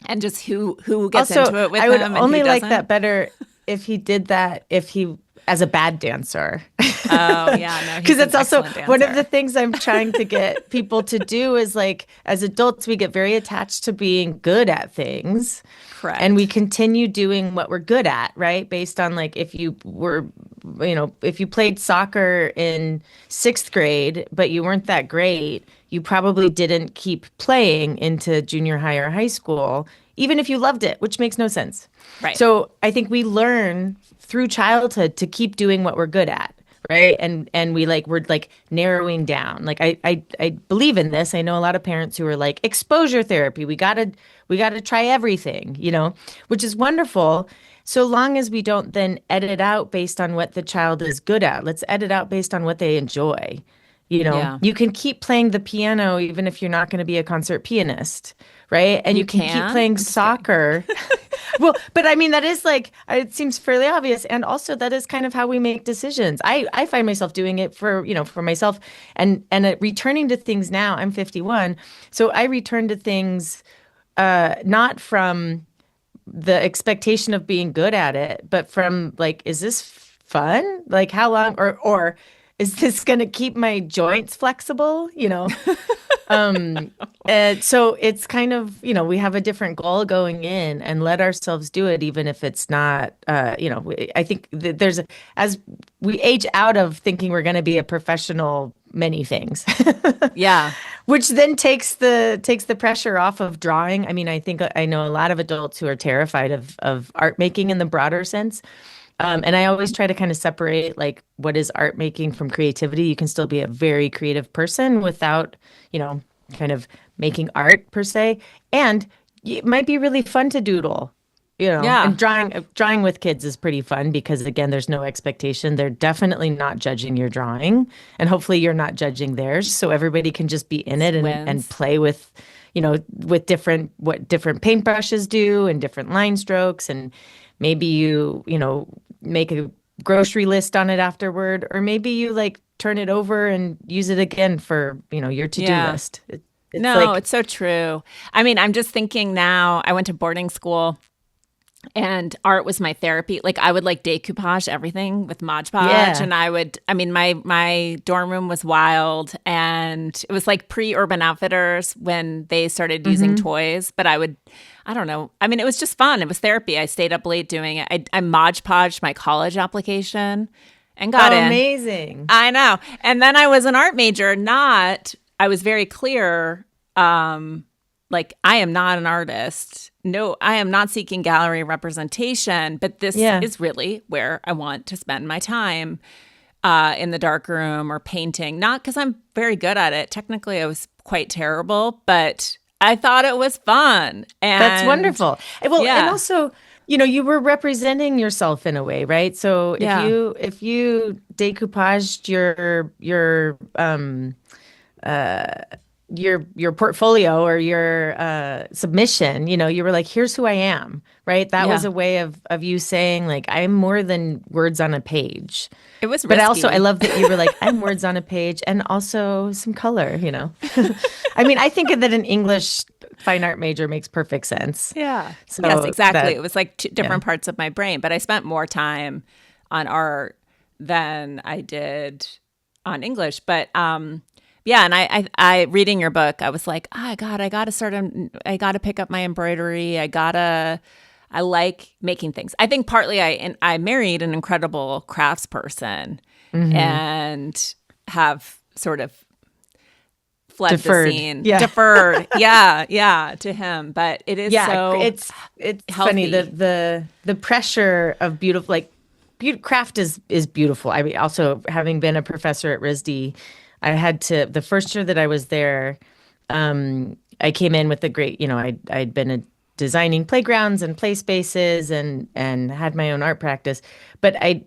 Speaker 1: And just who gets
Speaker 2: Also,
Speaker 1: into it with
Speaker 2: I would
Speaker 1: him and who
Speaker 2: only like
Speaker 1: doesn't.
Speaker 2: that better if he did that if he as a bad dancer.
Speaker 1: Oh yeah, no,
Speaker 2: Because
Speaker 1: he's an
Speaker 2: it's also
Speaker 1: excellent
Speaker 2: one of the
Speaker 1: dancer.
Speaker 2: things I'm trying to get people to do is like, as adults, we get very attached to being good at things. And we
Speaker 1: Correct.
Speaker 2: continue doing what we're good at, right? Based on like if you played soccer in sixth grade, but you weren't that great, you probably didn't keep playing into junior high or high school, even if you loved it, which makes no sense.
Speaker 1: Right.
Speaker 2: So I think we learn through childhood to keep doing what we're good at, right? And we're like narrowing down. Like I believe in this. I know a lot of parents who are like exposure therapy. We gotta try everything, which is wonderful. So long as we don't then edit out based on what the child is good at. Let's edit out based on what they enjoy.
Speaker 1: Yeah.
Speaker 2: You can keep playing the piano even if you're not going to be a concert pianist, right? And
Speaker 1: You
Speaker 2: you can keep
Speaker 1: can?
Speaker 2: playing
Speaker 1: I'm just kidding.
Speaker 2: soccer. Well, but I mean, that is like, it seems fairly obvious. And also, that is kind of how we make decisions. I find myself doing it for myself and returning to things now. I'm 51. So I return to things not from the expectation of being good at it, but from like, is this fun? Like how long or is this going to keep my joints flexible? And so it's kind of, we have a different goal going in and let ourselves do it, even if it's not, I think that as we age out of thinking we're going to be a professional many things,
Speaker 1: Yeah.
Speaker 2: which then takes the pressure off of drawing. I mean, I think I know a lot of adults who are terrified of art making in the broader sense. And I always try to kind of separate like what is art making from creativity. You can still be a very creative person without, kind of making art per se. And it might be really fun to doodle,
Speaker 1: Yeah.
Speaker 2: and drawing with kids is pretty fun because again, there's no expectation. They're definitely not judging your drawing, and hopefully you're not judging theirs. So everybody can just be in it and
Speaker 1: Wins.
Speaker 2: play with what different paintbrushes do and different line strokes, and maybe make a grocery list on it afterward, or maybe you like turn it over and use it again for, your to-do
Speaker 1: Yeah.
Speaker 2: list. It's
Speaker 1: No,
Speaker 2: like,
Speaker 1: it's so true. I mean, I'm just thinking now, I went to boarding school and art was my therapy. Like I would like decoupage everything with Mod Podge,
Speaker 2: yeah.
Speaker 1: and I mean, my dorm room was wild, and it was like pre-Urban Outfitters when they started using
Speaker 2: Hmm.
Speaker 1: toys. But I don't know. I mean, it was just fun. It was therapy. I stayed up late doing it. I Mod Podged my college application and got
Speaker 2: Oh,
Speaker 1: in.
Speaker 2: amazing.
Speaker 1: I know. And then I was an art major, not, I was very clear, like, I am not an artist. No, I am not seeking gallery representation, but this
Speaker 2: Yeah.
Speaker 1: is really where I want to spend my time in the dark room or painting. Not because I'm very good at it. Technically, I was quite terrible, but I thought it was fun.
Speaker 2: That's
Speaker 1: And
Speaker 2: wonderful. Well, and
Speaker 1: yeah,
Speaker 2: also, you were representing yourself in a way, right? So if
Speaker 1: yeah,
Speaker 2: you decoupaged your portfolio or your submission, you were like, here's who I am, right? That was
Speaker 1: yeah.
Speaker 2: a way of you saying like, I'm more than words on a page.
Speaker 1: It was
Speaker 2: But also, I
Speaker 1: risky.
Speaker 2: love that you were like, I'm words on a page and also some color. I mean, I think that an English fine art major makes perfect sense.
Speaker 1: Yeah. Yes,
Speaker 2: So
Speaker 1: exactly.
Speaker 2: that,
Speaker 1: It was like two
Speaker 2: yeah.
Speaker 1: different parts of my brain, but I spent more time on art than I did on English. But yeah, and I reading your book, I was like, oh God, I gotta pick up my embroidery. I like making things. I think partly I married an incredible crafts person
Speaker 2: Hmm.
Speaker 1: and have sort of fled the
Speaker 2: Deferred.
Speaker 1: scene,
Speaker 2: Yeah.
Speaker 1: deferred. Yeah, yeah, to him. But it is
Speaker 2: Yeah,
Speaker 1: so
Speaker 2: it's funny
Speaker 1: healthy.
Speaker 2: the pressure of beautiful craft is beautiful. I mean, also having been a professor at RISD, I had to the first year that I was there, I came in with a great, I'd been designing playgrounds and play spaces and had my own art practice, but I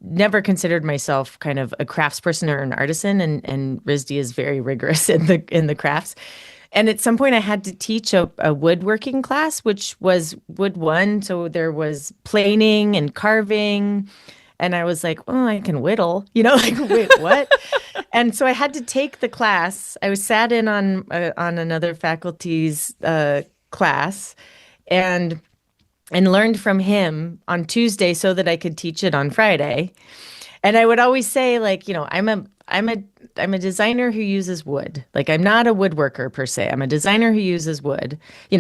Speaker 2: never considered myself kind of a craftsperson or an artisan, and RISD is very rigorous in the crafts. And at some point, I had to teach a woodworking class, which was wood one. So there was planing and carving. And I was like, oh, I can whittle, like, wait, what? And so I had to take the class. I was sat in on another faculty's class and learned from him on Tuesday so that I could teach it on Friday. And I would always say, like, I'm a designer who uses wood. Like, I'm not a woodworker per se. I'm a designer who uses wood.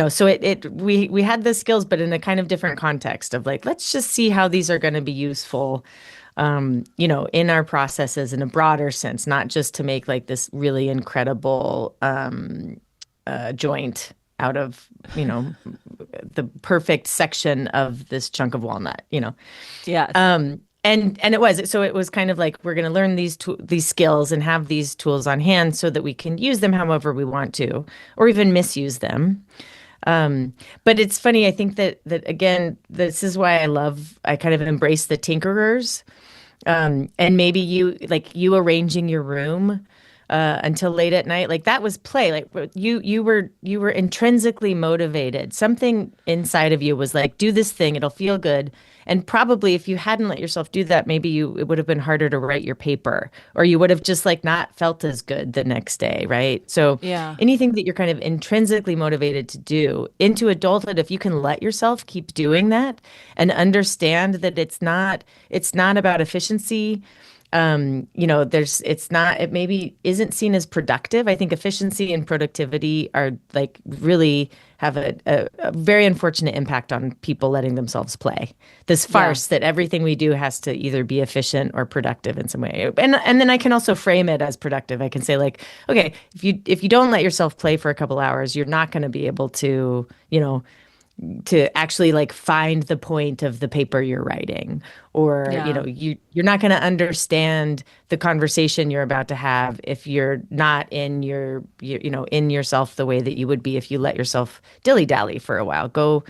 Speaker 2: So we had the skills, but in a kind of different context of like, let's just see how these are going to be useful, in our processes in a broader sense, not just to make like this really incredible joint out of, the perfect section of this chunk of walnut.
Speaker 1: Yes.
Speaker 2: And it was kind of like we're going to learn these skills and have these tools on hand so that we can use them however we want to, or even misuse them. But it's funny. I think that again, this is why I kind of embrace the tinkerers. And maybe you arranging your room. until late at night. Like that was play. Like you were intrinsically motivated. Something inside of you was like, do this thing, it'll feel good. And probably if you hadn't let yourself do that, maybe it would have been harder to write your paper, or you would have just like not felt as good the next day, right? So
Speaker 1: Yeah.
Speaker 2: anything that you're kind of intrinsically motivated to do into adulthood, if you can let yourself keep doing that and understand that it's not about efficiency. It maybe isn't seen as productive. I think efficiency and productivity are like really have a very unfortunate impact on people letting themselves play. This
Speaker 1: Yeah.
Speaker 2: farce that everything we do has to either be efficient or productive in some way. And then I can also frame it as productive. I can say like, okay, if you don't let yourself play for a couple hours, you're not going to be able to actually like find the point of the paper you're writing, or
Speaker 1: Yeah.
Speaker 2: you're not going to understand the conversation you're about to have if you're not in in yourself the way that you would be if you let yourself dilly-dally for a while. Go,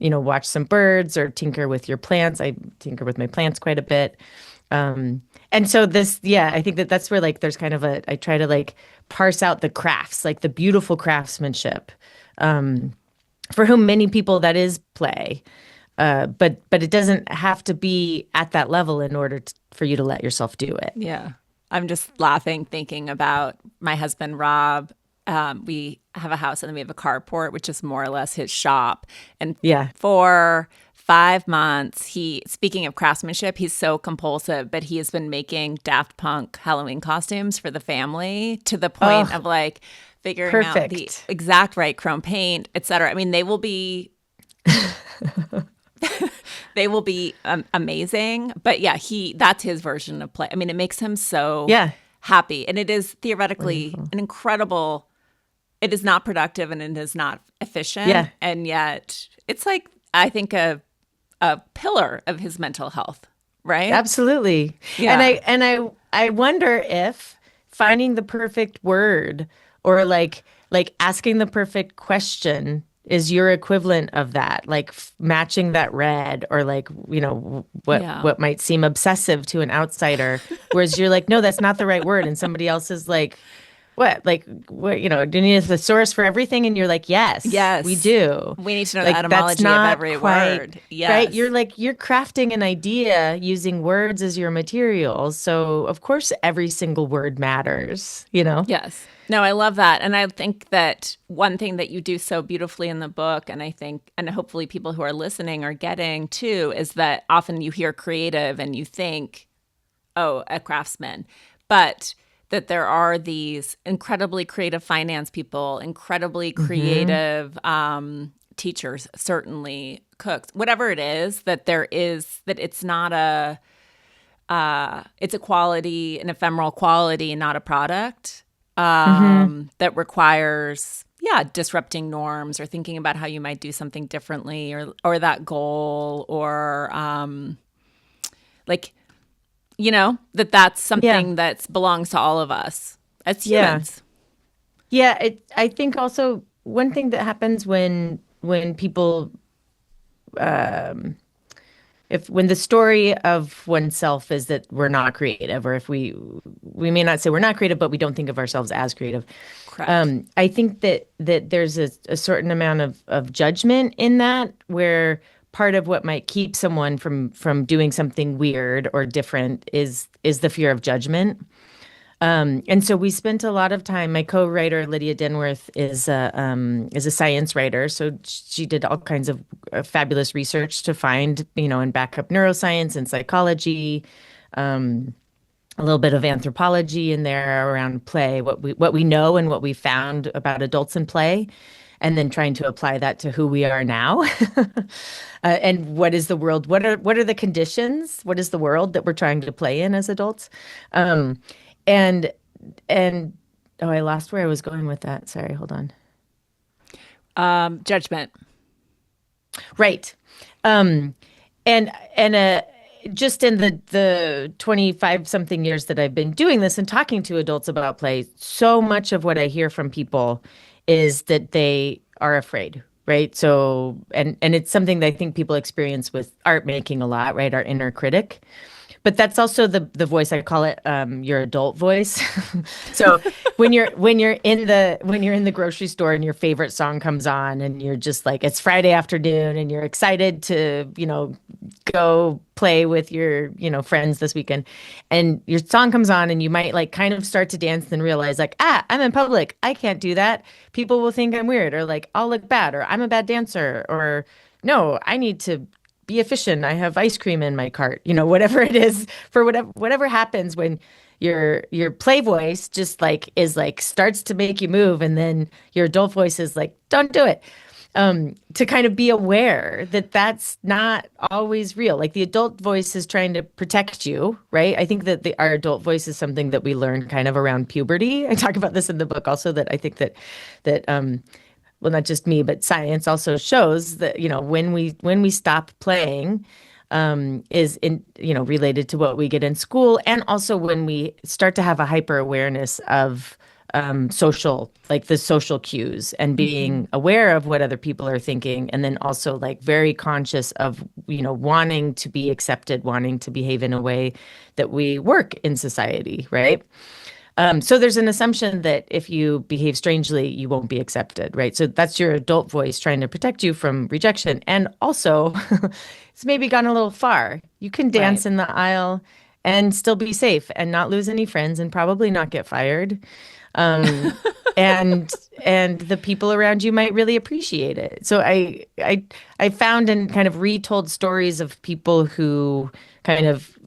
Speaker 2: watch some birds or tinker with your plants. I tinker with my plants quite a bit. And so I think that's where like there's kind of I try to like parse out the crafts, like the beautiful craftsmanship, for whom many people that is play. But it doesn't have to be at that level in order for you to let yourself do it.
Speaker 1: Yeah. I'm just laughing thinking about my husband, Rob. We have a house and then we have a carport, which is more or less his shop. And
Speaker 2: Yeah.
Speaker 1: for 5 months, speaking of craftsmanship, he's so compulsive, but he has been making Daft Punk Halloween costumes for the family to the point
Speaker 2: Oh,
Speaker 1: of like figuring out the
Speaker 2: perfect.
Speaker 1: exact right chrome paint, et cetera. I mean, they will be amazing. But yeah, that's his version of play. I mean, it makes him so
Speaker 2: Yeah.
Speaker 1: happy. And it is theoretically
Speaker 2: Wonderful.
Speaker 1: an incredible, it is not productive and it is not efficient.
Speaker 2: Yeah.
Speaker 1: And yet it's like, I think a pillar of his mental health, right?
Speaker 2: Absolutely. And
Speaker 1: Yeah.
Speaker 2: I wonder if finding the perfect word, or like asking the perfect question, is your equivalent of that, like matching that red, or like,
Speaker 1: Yeah.
Speaker 2: what might seem obsessive to an outsider, whereas you're like, no, that's not the right word. And somebody else is like, what? Like, what, do you need a thesaurus for everything? And you're like, yes, we
Speaker 1: Yes.
Speaker 2: do.
Speaker 1: We need to know the
Speaker 2: Like, that's
Speaker 1: etymology of
Speaker 2: not
Speaker 1: every
Speaker 2: quite
Speaker 1: word.
Speaker 2: right.
Speaker 1: Yes.
Speaker 2: You're crafting an idea using words as your materials. So, of course, every single word matters.
Speaker 1: Yes. No, I love that. And I think that one thing that you do so beautifully in the book, and I think, and hopefully people who are listening are getting too, is that often you hear creative and you think, oh, a craftsman. But that there are these incredibly creative finance people, incredibly
Speaker 2: Hmm.
Speaker 1: creative teachers, certainly cooks, whatever it is, that it's not it's a quality, an ephemeral quality, not a product
Speaker 2: Hmm.
Speaker 1: that requires, yeah, disrupting norms or thinking about how you might do something differently, or that goal, or like, that's
Speaker 2: Yeah.
Speaker 1: something that belongs to all of us as
Speaker 2: Yeah.
Speaker 1: humans.
Speaker 2: Yeah. I think also one thing that happens when people if when the story of oneself is that we're not creative, or if we may not say we're not creative, but we don't think of ourselves as creative.
Speaker 1: Correct.
Speaker 2: I think that there's a certain amount of judgment in that, where part of what might keep someone from doing something weird or different is the fear of judgment. And so we spent a lot of time. My co-writer Lydia Denworth is a science writer, so she did all kinds of fabulous research to find, and back up neuroscience and psychology, a little bit of anthropology in there around play, what we know and what we found about adults in play, and then trying to apply that to who we are now, and what is the world? What are the conditions? What is the world that we're trying to play in as adults? Um, and and oh, I lost where I was going with that. Sorry, hold on.
Speaker 1: Judgment.
Speaker 2: Right. Um, and just in the 25 something years that I've been doing this and talking to adults about play, so much of what I hear from people is that they are afraid, right? So, and it's something that I think people experience with art making a lot, right? Our inner critic. But that's also the voice, I call it your adult voice. So when you're in the grocery store and your favorite song comes on and you're just like, it's Friday afternoon and you're excited to, go play with your, friends this weekend, and your song comes on and you might like kind of start to dance and realize like, I'm in public, I can't do that. People will think I'm weird, or like I'll look bad, or I'm a bad dancer, or no, I need to be efficient. I have ice cream in my cart. Whatever it is, for whatever happens when your play voice just like is like starts to make you move, and then your adult voice is like, don't do it. To kind of be aware that that's not always real. Like the adult voice is trying to protect you, right? I think that our adult voice is something that we learn kind of around puberty. I talk about this in the book also, that I think that well, not just me, but science also shows that, when we stop playing, is in, related to what we get in school. And also when we start to have a hyper awareness of like the social cues, and
Speaker 1: Mhm.
Speaker 2: being aware of what other people are thinking. And then also like very conscious of, wanting to be accepted, wanting to behave in a way that we work in society, right? So there's an assumption that if you behave strangely, you won't be accepted, right? So that's your adult voice trying to protect you from rejection. And also, it's maybe gone a little far. You can
Speaker 1: Right.
Speaker 2: dance in the aisle and still be safe and not lose any friends and probably not get fired. Um, and the people around you might really appreciate it. So I found and kind of retold stories of people who kind of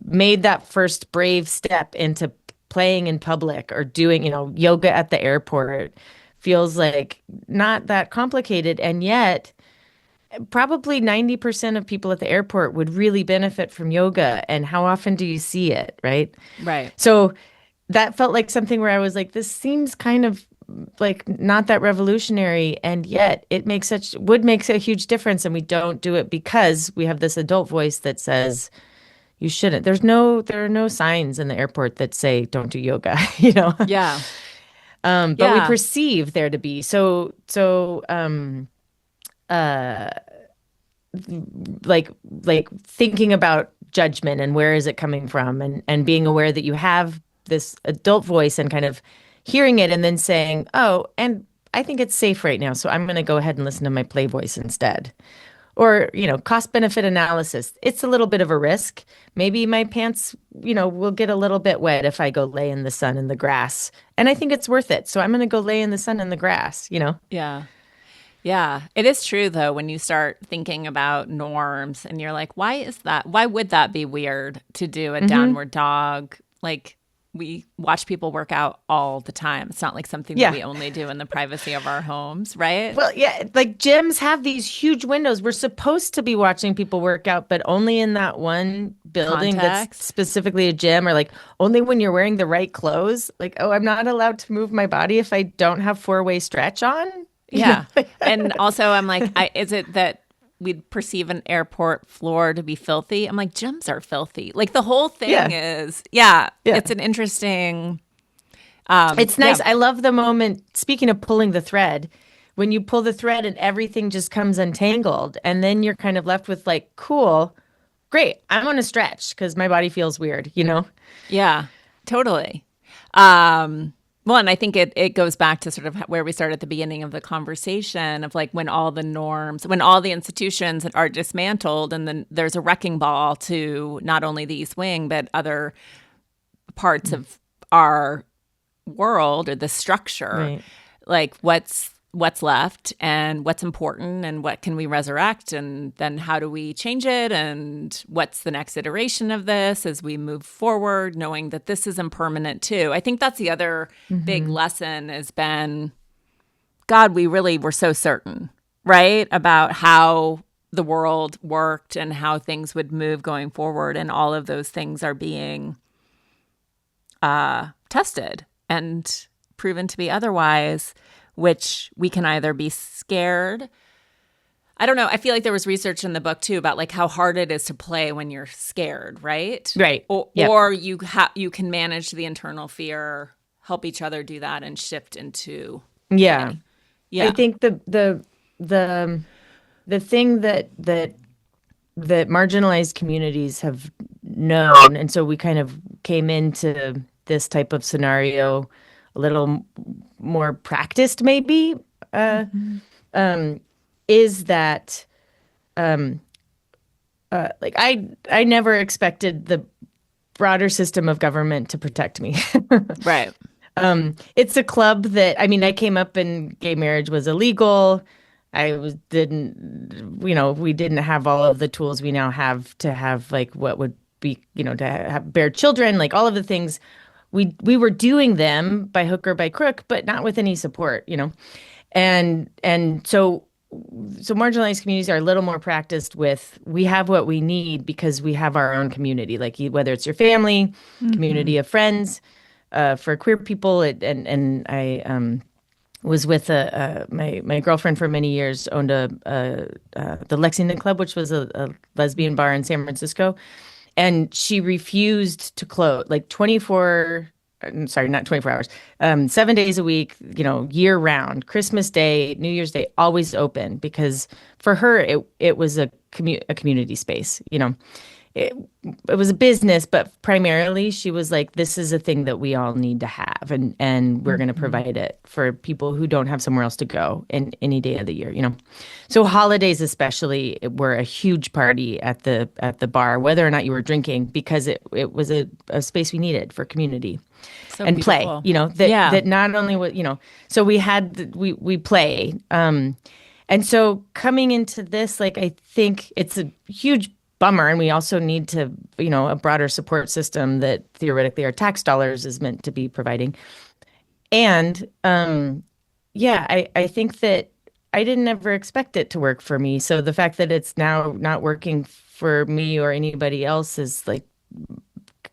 Speaker 2: made that first brave step into playing in public, or doing, yoga at the airport. Feels like not that complicated, and yet probably 90% of people at the airport would really benefit from yoga. And how often do you see it, right?
Speaker 1: Right.
Speaker 2: So that felt like something where I was like, this seems kind of like not that revolutionary, and yet it would make a huge difference, and we don't do it because we have this adult voice that says you shouldn't. There are no signs in the airport that say don't do yoga,
Speaker 1: Yeah.
Speaker 2: But we
Speaker 1: Yeah.
Speaker 2: perceive there to be. Like thinking about judgment and where is it coming from, and being aware that you have this adult voice, and kind of hearing it and then saying, oh, and I think it's safe right now, so I'm going to go ahead and listen to my play voice instead. Or, cost benefit analysis. It's a little bit of a risk. Maybe my pants, will get a little bit wet if I go lay in the sun in the grass. And I think it's worth it. So I'm going to go lay in the sun in the grass.
Speaker 1: Yeah. Yeah. It is true, though, when you start thinking about norms and you're like, why is that? Why would that be weird to do a
Speaker 2: Hmm.
Speaker 1: downward dog? Like, we watch people work out all the time. It's not like something that
Speaker 2: Yeah.
Speaker 1: we only do in the privacy of our homes, right?
Speaker 2: Well, yeah, like gyms have these huge windows. We're supposed to be watching people work out, but only in that one building that's
Speaker 1: Context.
Speaker 2: specifically a gym, or like only when you're wearing the right clothes. Like, oh, I'm not allowed to move my body if I don't have four-way stretch on. You know?
Speaker 1: Yeah. And also, I'm like, is it that we'd perceive an airport floor to be filthy? I'm like, gyms are filthy. Like the whole thing
Speaker 2: Yeah.
Speaker 1: is, yeah,
Speaker 2: Yeah.
Speaker 1: it's an interesting,
Speaker 2: It's
Speaker 1: yeah,
Speaker 2: nice. I love the moment, speaking of pulling the thread, when you pull the thread and everything just comes untangled, and then you're kind of left with like, cool, great. I'm on a stretch because my body feels weird.
Speaker 1: yeah, totally. Um, well, and I think it goes back to sort of where we started at the beginning of the conversation of like when all the norms, when all the institutions are dismantled, and then there's a wrecking ball to not only the East Wing, but other parts of our world or the structure,
Speaker 2: Right.
Speaker 1: like what's left and what's important and what can we resurrect, and then how do we change it, and what's the next iteration of this as we move forward, knowing that this is impermanent too. I think that's the other big
Speaker 2: Hmm.
Speaker 1: lesson has been, God, we really were so certain, right, about how the world worked and how things would move going forward, and all of those things are being tested and proven to be otherwise, which we can either be scared. I don't know. I feel like there was research in the book too about like how hard it is to play when you're scared, right?
Speaker 2: Right.
Speaker 1: Or,
Speaker 2: Yep.
Speaker 1: you can manage the internal fear, help each other do that, and shift into
Speaker 2: Yeah.
Speaker 1: play.
Speaker 2: I
Speaker 1: Yeah.
Speaker 2: think the thing that marginalized communities have known. And so we kind of came into this type of scenario a little more practiced, maybe, uh,
Speaker 1: Mhm.
Speaker 2: um, is that like I never expected the broader system of government to protect me.
Speaker 1: Right.
Speaker 2: It's a club that I mean, I came up and gay marriage was illegal. I was didn't, we didn't have all of the tools we now have to have like what would be, to have bear children, like all of the things we were doing them by hook or by crook, but not with any support. And so marginalized communities are a little more practiced with we have what we need because we have our own community, like whether it's your family,
Speaker 1: Hmm.
Speaker 2: community of friends, for queer people. And I was with my girlfriend for many years owned the Lexington Club, which was a lesbian bar in San Francisco, and she refused to close like 24. Sorry, not 24 hours, 7 days a week, year round, Christmas Day, New Year's Day, always open because for her, it was a community space. It, it was a business, but primarily she was like, this is a thing that we all need to have, and we're going to
Speaker 1: Hmm.
Speaker 2: provide it for people who don't have somewhere else to go in any day of the year. So holidays especially were a huge party at the bar, whether or not you were drinking, because it was a space we needed for community
Speaker 1: So
Speaker 2: and play.
Speaker 1: beautiful.
Speaker 2: That
Speaker 1: Yeah.
Speaker 2: that not only was, so we play. And so coming into this, like, I think it's a huge bummer. And we also need to, a broader support system that theoretically our tax dollars is meant to be providing. And yeah, I think that I didn't ever expect it to work for me. So the fact that it's now not working for me or anybody else is like,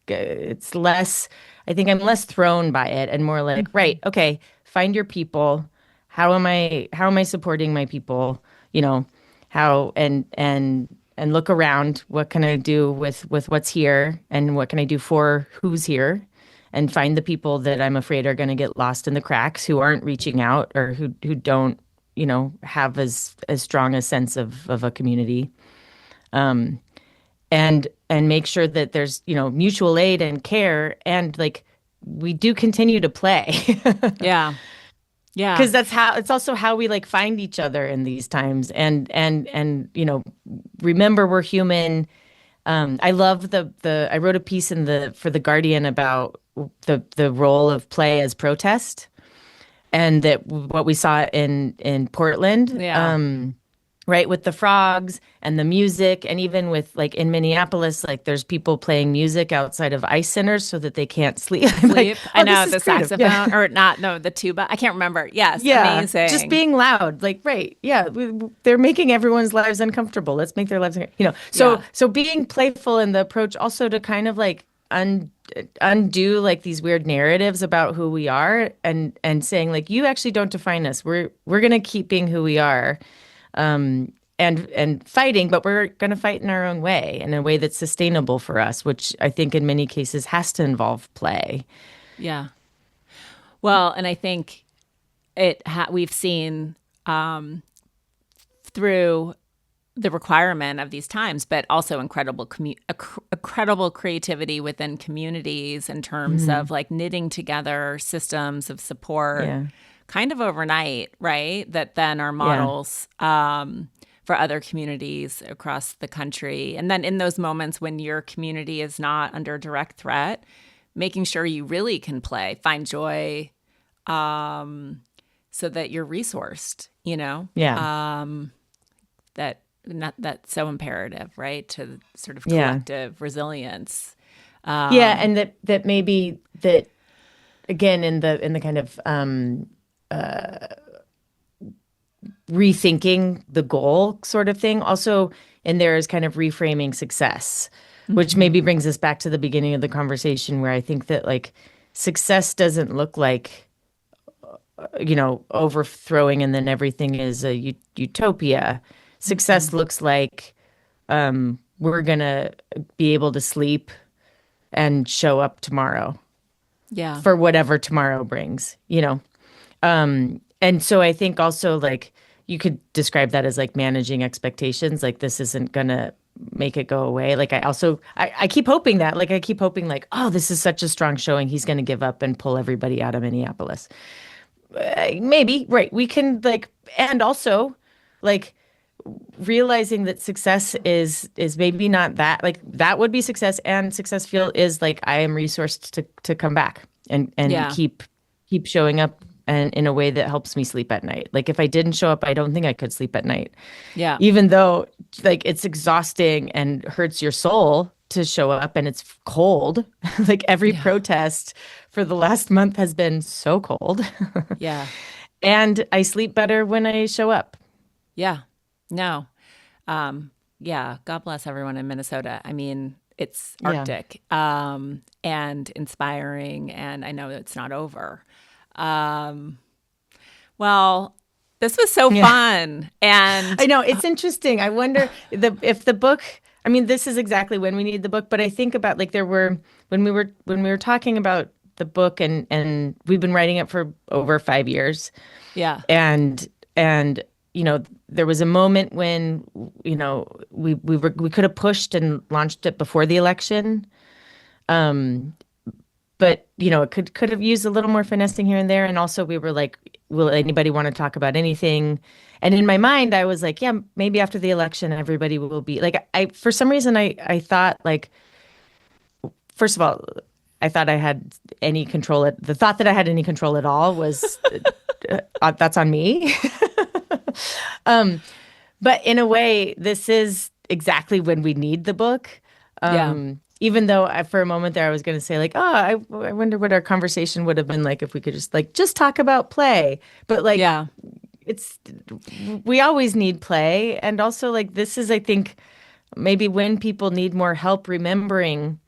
Speaker 2: it's less, I think I'm less thrown by it and more like, right,
Speaker 1: Hmm.
Speaker 2: okay, find your people. How am I supporting my people? You know, how and look around. What can I do with what's here and what can I do for who's here? And find the people that I'm afraid are going to get lost in the cracks, who aren't reaching out or who don't, have as strong a sense of a community. And make sure that there's mutual aid and care, and like we do continue to play
Speaker 1: Yeah. Yeah.
Speaker 2: because it's also how we like find each other in these times, and remember we're human. I love the I wrote a piece in the for the Guardian about the role of play as protest, and that what we saw in Portland,
Speaker 1: Yeah.
Speaker 2: right, with the frogs and the music, and even with like in Minneapolis, like there's people playing music outside of ice centers so that they can't sleep. I'm like,
Speaker 1: Sleep. I
Speaker 2: oh, this
Speaker 1: know
Speaker 2: is
Speaker 1: the
Speaker 2: creative. Yeah.
Speaker 1: saxophone or not, no, the tuba. I can't remember. Yes.
Speaker 2: Yeah, just
Speaker 1: Amazing.
Speaker 2: being loud, like, right, yeah, they're making everyone's lives uncomfortable. Let's make their lives, so
Speaker 1: Yeah.
Speaker 2: so being playful in the approach, also to kind of like undo like these weird narratives about who we are, and saying like, you actually don't define us. We're gonna keep being who we are, and fighting, but we're gonna fight in our own way, in a way that's sustainable for us, which I think in many cases has to involve play.
Speaker 1: Yeah. Well, and I think we've seen through the requirement of these times, but also incredible creativity within communities in terms
Speaker 2: Mhm.
Speaker 1: of like knitting together systems of support
Speaker 2: Yeah,
Speaker 1: kind of overnight, right? That then are
Speaker 2: yeah,
Speaker 1: models for other communities across the country. And then in those moments when your community is not under direct threat, making sure you really can play, find joy, so that you're resourced,
Speaker 2: yeah,
Speaker 1: that not that's so imperative, right? To sort of
Speaker 2: yeah.
Speaker 1: collective resilience.
Speaker 2: Yeah, and that maybe that again in the kind of rethinking the goal sort of thing. Also, in there is kind of reframing success, which
Speaker 1: Hmm.
Speaker 2: maybe brings us back to the beginning of the conversation, where I think that like success doesn't look like overthrowing and then everything is a utopia. Success
Speaker 1: Hmm.
Speaker 2: looks like we're gonna be able to sleep and show up tomorrow
Speaker 1: Yeah.
Speaker 2: for whatever tomorrow brings. And so I think also like you could describe that as like managing expectations. Like this isn't gonna make it go away. Like I keep hoping that, like I keep hoping like, oh, this is such a strong showing. He's going to give up and pull everybody out of Minneapolis. Maybe, right. We can like, and also like realizing that success is maybe not that, like that would be success, and success feel is like I am resourced to come back and
Speaker 1: Yeah.
Speaker 2: keep showing up and in a way that helps me sleep at night. Like if I didn't show up, I don't think I could sleep at night,
Speaker 1: Yeah.
Speaker 2: even though like it's exhausting and hurts your soul to show up and it's cold. Like every
Speaker 1: Yeah.
Speaker 2: protest for the last month has been so cold.
Speaker 1: Yeah.
Speaker 2: And I sleep better when I show up.
Speaker 1: Yeah. No. Yeah. God bless everyone in Minnesota. I mean, it's
Speaker 2: Yeah.
Speaker 1: Arctic, and inspiring, and I know it's not over. Um, well, this was so
Speaker 2: Yeah.
Speaker 1: fun. And
Speaker 2: I know it's interesting. I wonder if the book. I mean, this is exactly when we need the book. But I think about like there were when we were talking about the book, and we've been writing it for over 5 years,
Speaker 1: yeah.
Speaker 2: and and there was a moment when we could have pushed and launched it before the election. But it could have used a little more finessing here and there. And also we were like, will anybody want to talk about anything? And in my mind, I was like, yeah, maybe after the election, everybody will be like, I for some reason, I thought like, first of all, I thought I had any control. The thought that I had any control at all was that's on me. But in a way, this is exactly when we need the book.
Speaker 1: Yeah.
Speaker 2: Even though for a moment there, I was going to say like, oh, I wonder what our conversation would have been like if we could just talk about play. But like,
Speaker 1: Yeah.
Speaker 2: it's we always need play, and also like this is, I think, maybe when people need more help remembering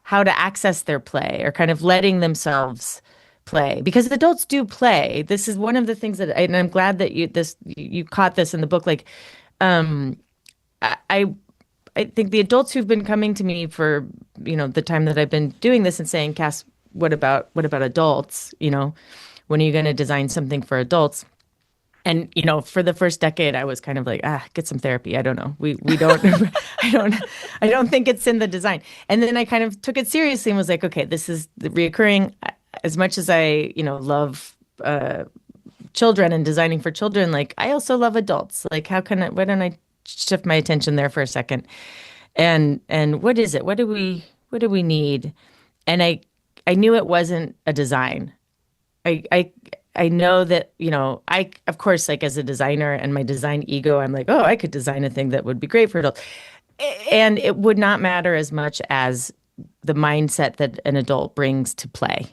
Speaker 2: how to access their play or kind of letting themselves play, because adults do play. This is one of the things and I'm glad that you caught this in the book. Like, I I think the adults who've been coming to me for, the time that I've been doing this and saying, Cass, what about adults? When are you going to design something for adults? And, for the first decade, I was kind of like, get some therapy. I don't know. We don't, I don't think it's in the design. And then I kind of took it seriously and was like, okay, this is the reoccurring. As much as I, love children and designing for children, like I also love adults. Like, why don't I shift my attention there for a second? And what is it? What do we need? And I knew it wasn't a design. I know that, I, of course, like as a designer and my design ego, I'm like, oh, I could design a thing that would be great for adults. And it would not matter as much as the mindset that an adult brings to play.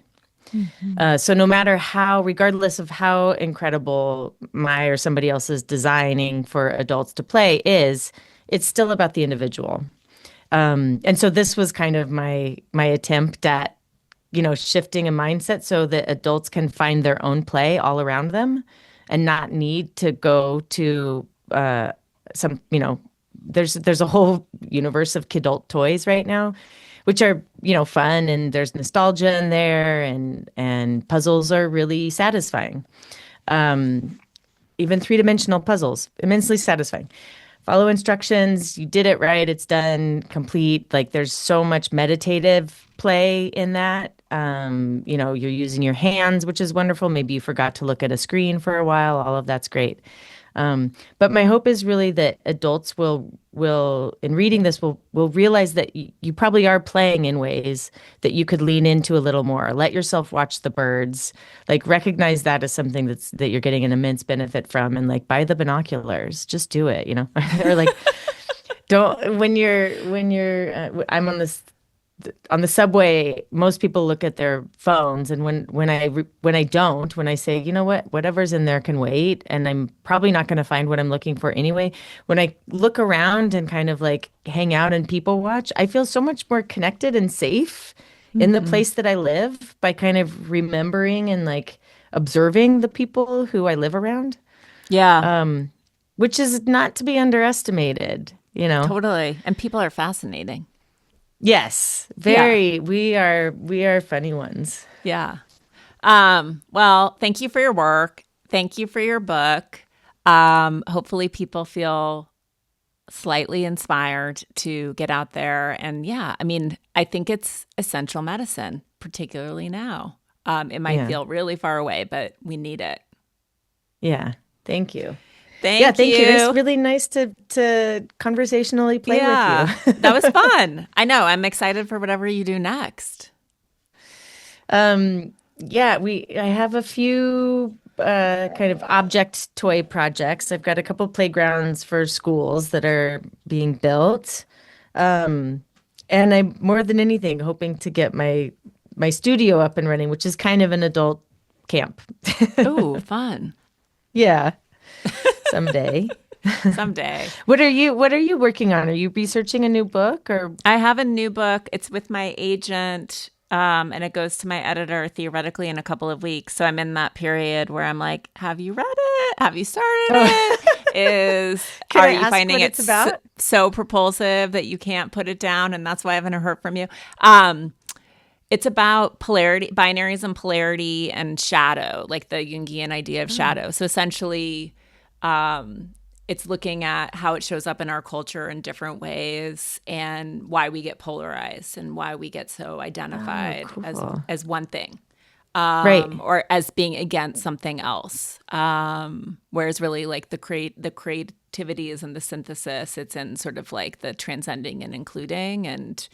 Speaker 2: So no matter regardless of how incredible my or somebody else's designing for adults to play is, it's still about the individual. And so this was kind of my attempt at, shifting a mindset so that adults can find their own play all around them and not need to go to some, there's a whole universe of kidult toys right now, which are, fun, and there's nostalgia in there, and puzzles are really satisfying. Even three-dimensional puzzles, immensely satisfying. Follow instructions, you did it right, it's done, complete. Like there's so much meditative play in that. You're using your hands, which is wonderful. Maybe you forgot to look at a screen for a while. All of that's great. But my hope is really that adults will in reading this will realize that you probably are playing in ways that you could lean into a little more. Let yourself watch the birds, like recognize that as something that you're getting an immense benefit from, and like buy the binoculars. Just do it, or like don't I'm on the subway, most people look at their phones, and when I say, whatever's in there can wait, and I'm probably not going to find what I'm looking for anyway. When I look around and kind of like hang out and people watch, I feel so much more connected and safe in the
Speaker 1: Hmm.
Speaker 2: place that I live by kind of remembering and like observing the people who I live around,
Speaker 1: Yeah,
Speaker 2: which is not to be underestimated,
Speaker 1: totally. And people are fascinating.
Speaker 2: Yes,
Speaker 1: Yeah.
Speaker 2: very. We are funny ones.
Speaker 1: Yeah. Well, thank you for your work. Thank you for your book. Hopefully people feel slightly inspired to get out there. And yeah, I mean, I think it's essential medicine, particularly now. It might
Speaker 2: Yeah.
Speaker 1: feel really far away, but we need it.
Speaker 2: Yeah. Thank you. Yeah,
Speaker 1: Thank
Speaker 2: thank you. It was
Speaker 1: you.
Speaker 2: really nice to conversationally play with you.
Speaker 1: Yeah, that was fun. I know. I'm excited for whatever you do next.
Speaker 2: Yeah, I have a few kind of object toy projects. I've got a couple playgrounds for schools that are being built. Um, and I'm more than anything hoping to get my studio up and running, which is kind of an adult camp.
Speaker 1: Oh, fun.
Speaker 2: Yeah, someday.
Speaker 1: Someday.
Speaker 2: What are you working on? Are you researching a new book or
Speaker 1: I have a new book. It's with my agent, and it goes to my editor theoretically in a couple of weeks. So I'm in that period where I'm like, have you read it? Have you started
Speaker 2: oh,
Speaker 1: it?
Speaker 2: can
Speaker 1: Are
Speaker 2: I
Speaker 1: you
Speaker 2: ask
Speaker 1: finding
Speaker 2: what
Speaker 1: it
Speaker 2: it's about?
Speaker 1: so propulsive that you can't put it down? And that's why I haven't heard from you. Um, it's about polarity, binaries and polarity and shadow, like the Jungian idea of
Speaker 2: Oh,
Speaker 1: shadow. So essentially, um, it's looking at how it shows up in our culture in different ways and why we get polarized and why we get so
Speaker 2: oh,
Speaker 1: identified
Speaker 2: cool.
Speaker 1: as one thing,
Speaker 2: Right.
Speaker 1: or as being against something else. Whereas really like the creativity is in the synthesis. It's in sort of like the transcending and including and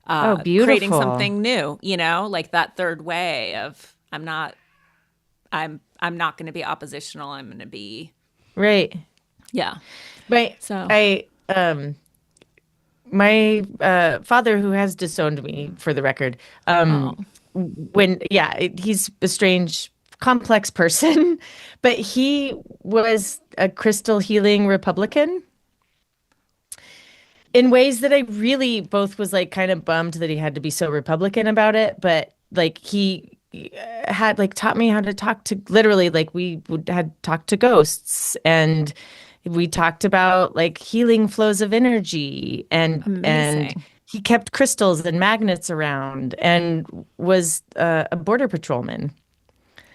Speaker 2: Oh,
Speaker 1: creating
Speaker 2: beautiful.
Speaker 1: something new, like that third way of I'm not going to be oppositional. I'm going to be,
Speaker 2: Right.
Speaker 1: yeah.
Speaker 2: My
Speaker 1: So,
Speaker 2: I my father, who has disowned me for the record,
Speaker 1: oh,
Speaker 2: when yeah, he's a strange, complex person, but he was a crystal healing Republican in ways that I really both was like kind of bummed that he had to be so Republican about it, but like he had like taught me how to talk to literally like we would had talked to ghosts and we talked about like healing flows of energy and
Speaker 1: amazing.
Speaker 2: he kept crystals and magnets around and was a border patrolman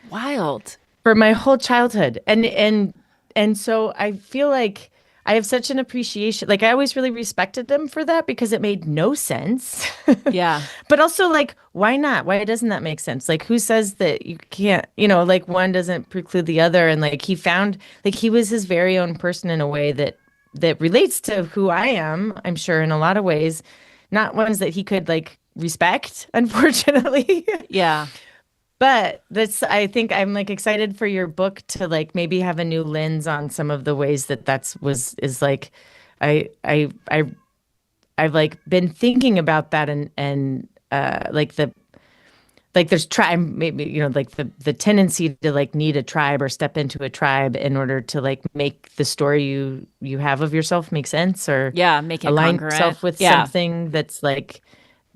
Speaker 1: Wild.
Speaker 2: for my whole childhood. And so I feel like I have such an appreciation. Like I always really respected them for that because it made no sense.
Speaker 1: Yeah.
Speaker 2: But also like why not? Why doesn't that make sense? Like who says that you can't, like one doesn't preclude the other and like he found like he was his very own person in a way that relates to who I am, I'm sure in a lot of ways, not ones that he could like respect, unfortunately.
Speaker 1: Yeah.
Speaker 2: But that's, I think I'm like excited for your book to like maybe have a new lens on some of the ways that is like, I, I, I, I've like been thinking about that and like there's tribe, maybe, like the tendency to like need a tribe or step into a tribe in order to like make the story you have of yourself make sense or
Speaker 1: Yeah. Make it
Speaker 2: align
Speaker 1: congruent.
Speaker 2: yourself with
Speaker 1: Yeah.
Speaker 2: something that's like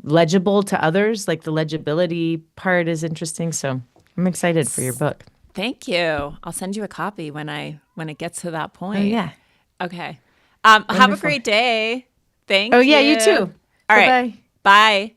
Speaker 2: legible to others. Like the legibility part is interesting. So I'm excited for your
Speaker 1: S-
Speaker 2: book.
Speaker 1: Thank you. I'll send you a copy when it gets to that
Speaker 2: Oh,
Speaker 1: point.
Speaker 2: yeah.
Speaker 1: Okay. Have a
Speaker 2: Wonderful.
Speaker 1: great day.
Speaker 2: Oh,
Speaker 1: Thank
Speaker 2: yeah,
Speaker 1: you.
Speaker 2: you too.
Speaker 1: All
Speaker 2: Bye
Speaker 1: right.
Speaker 2: bye.
Speaker 1: Bye.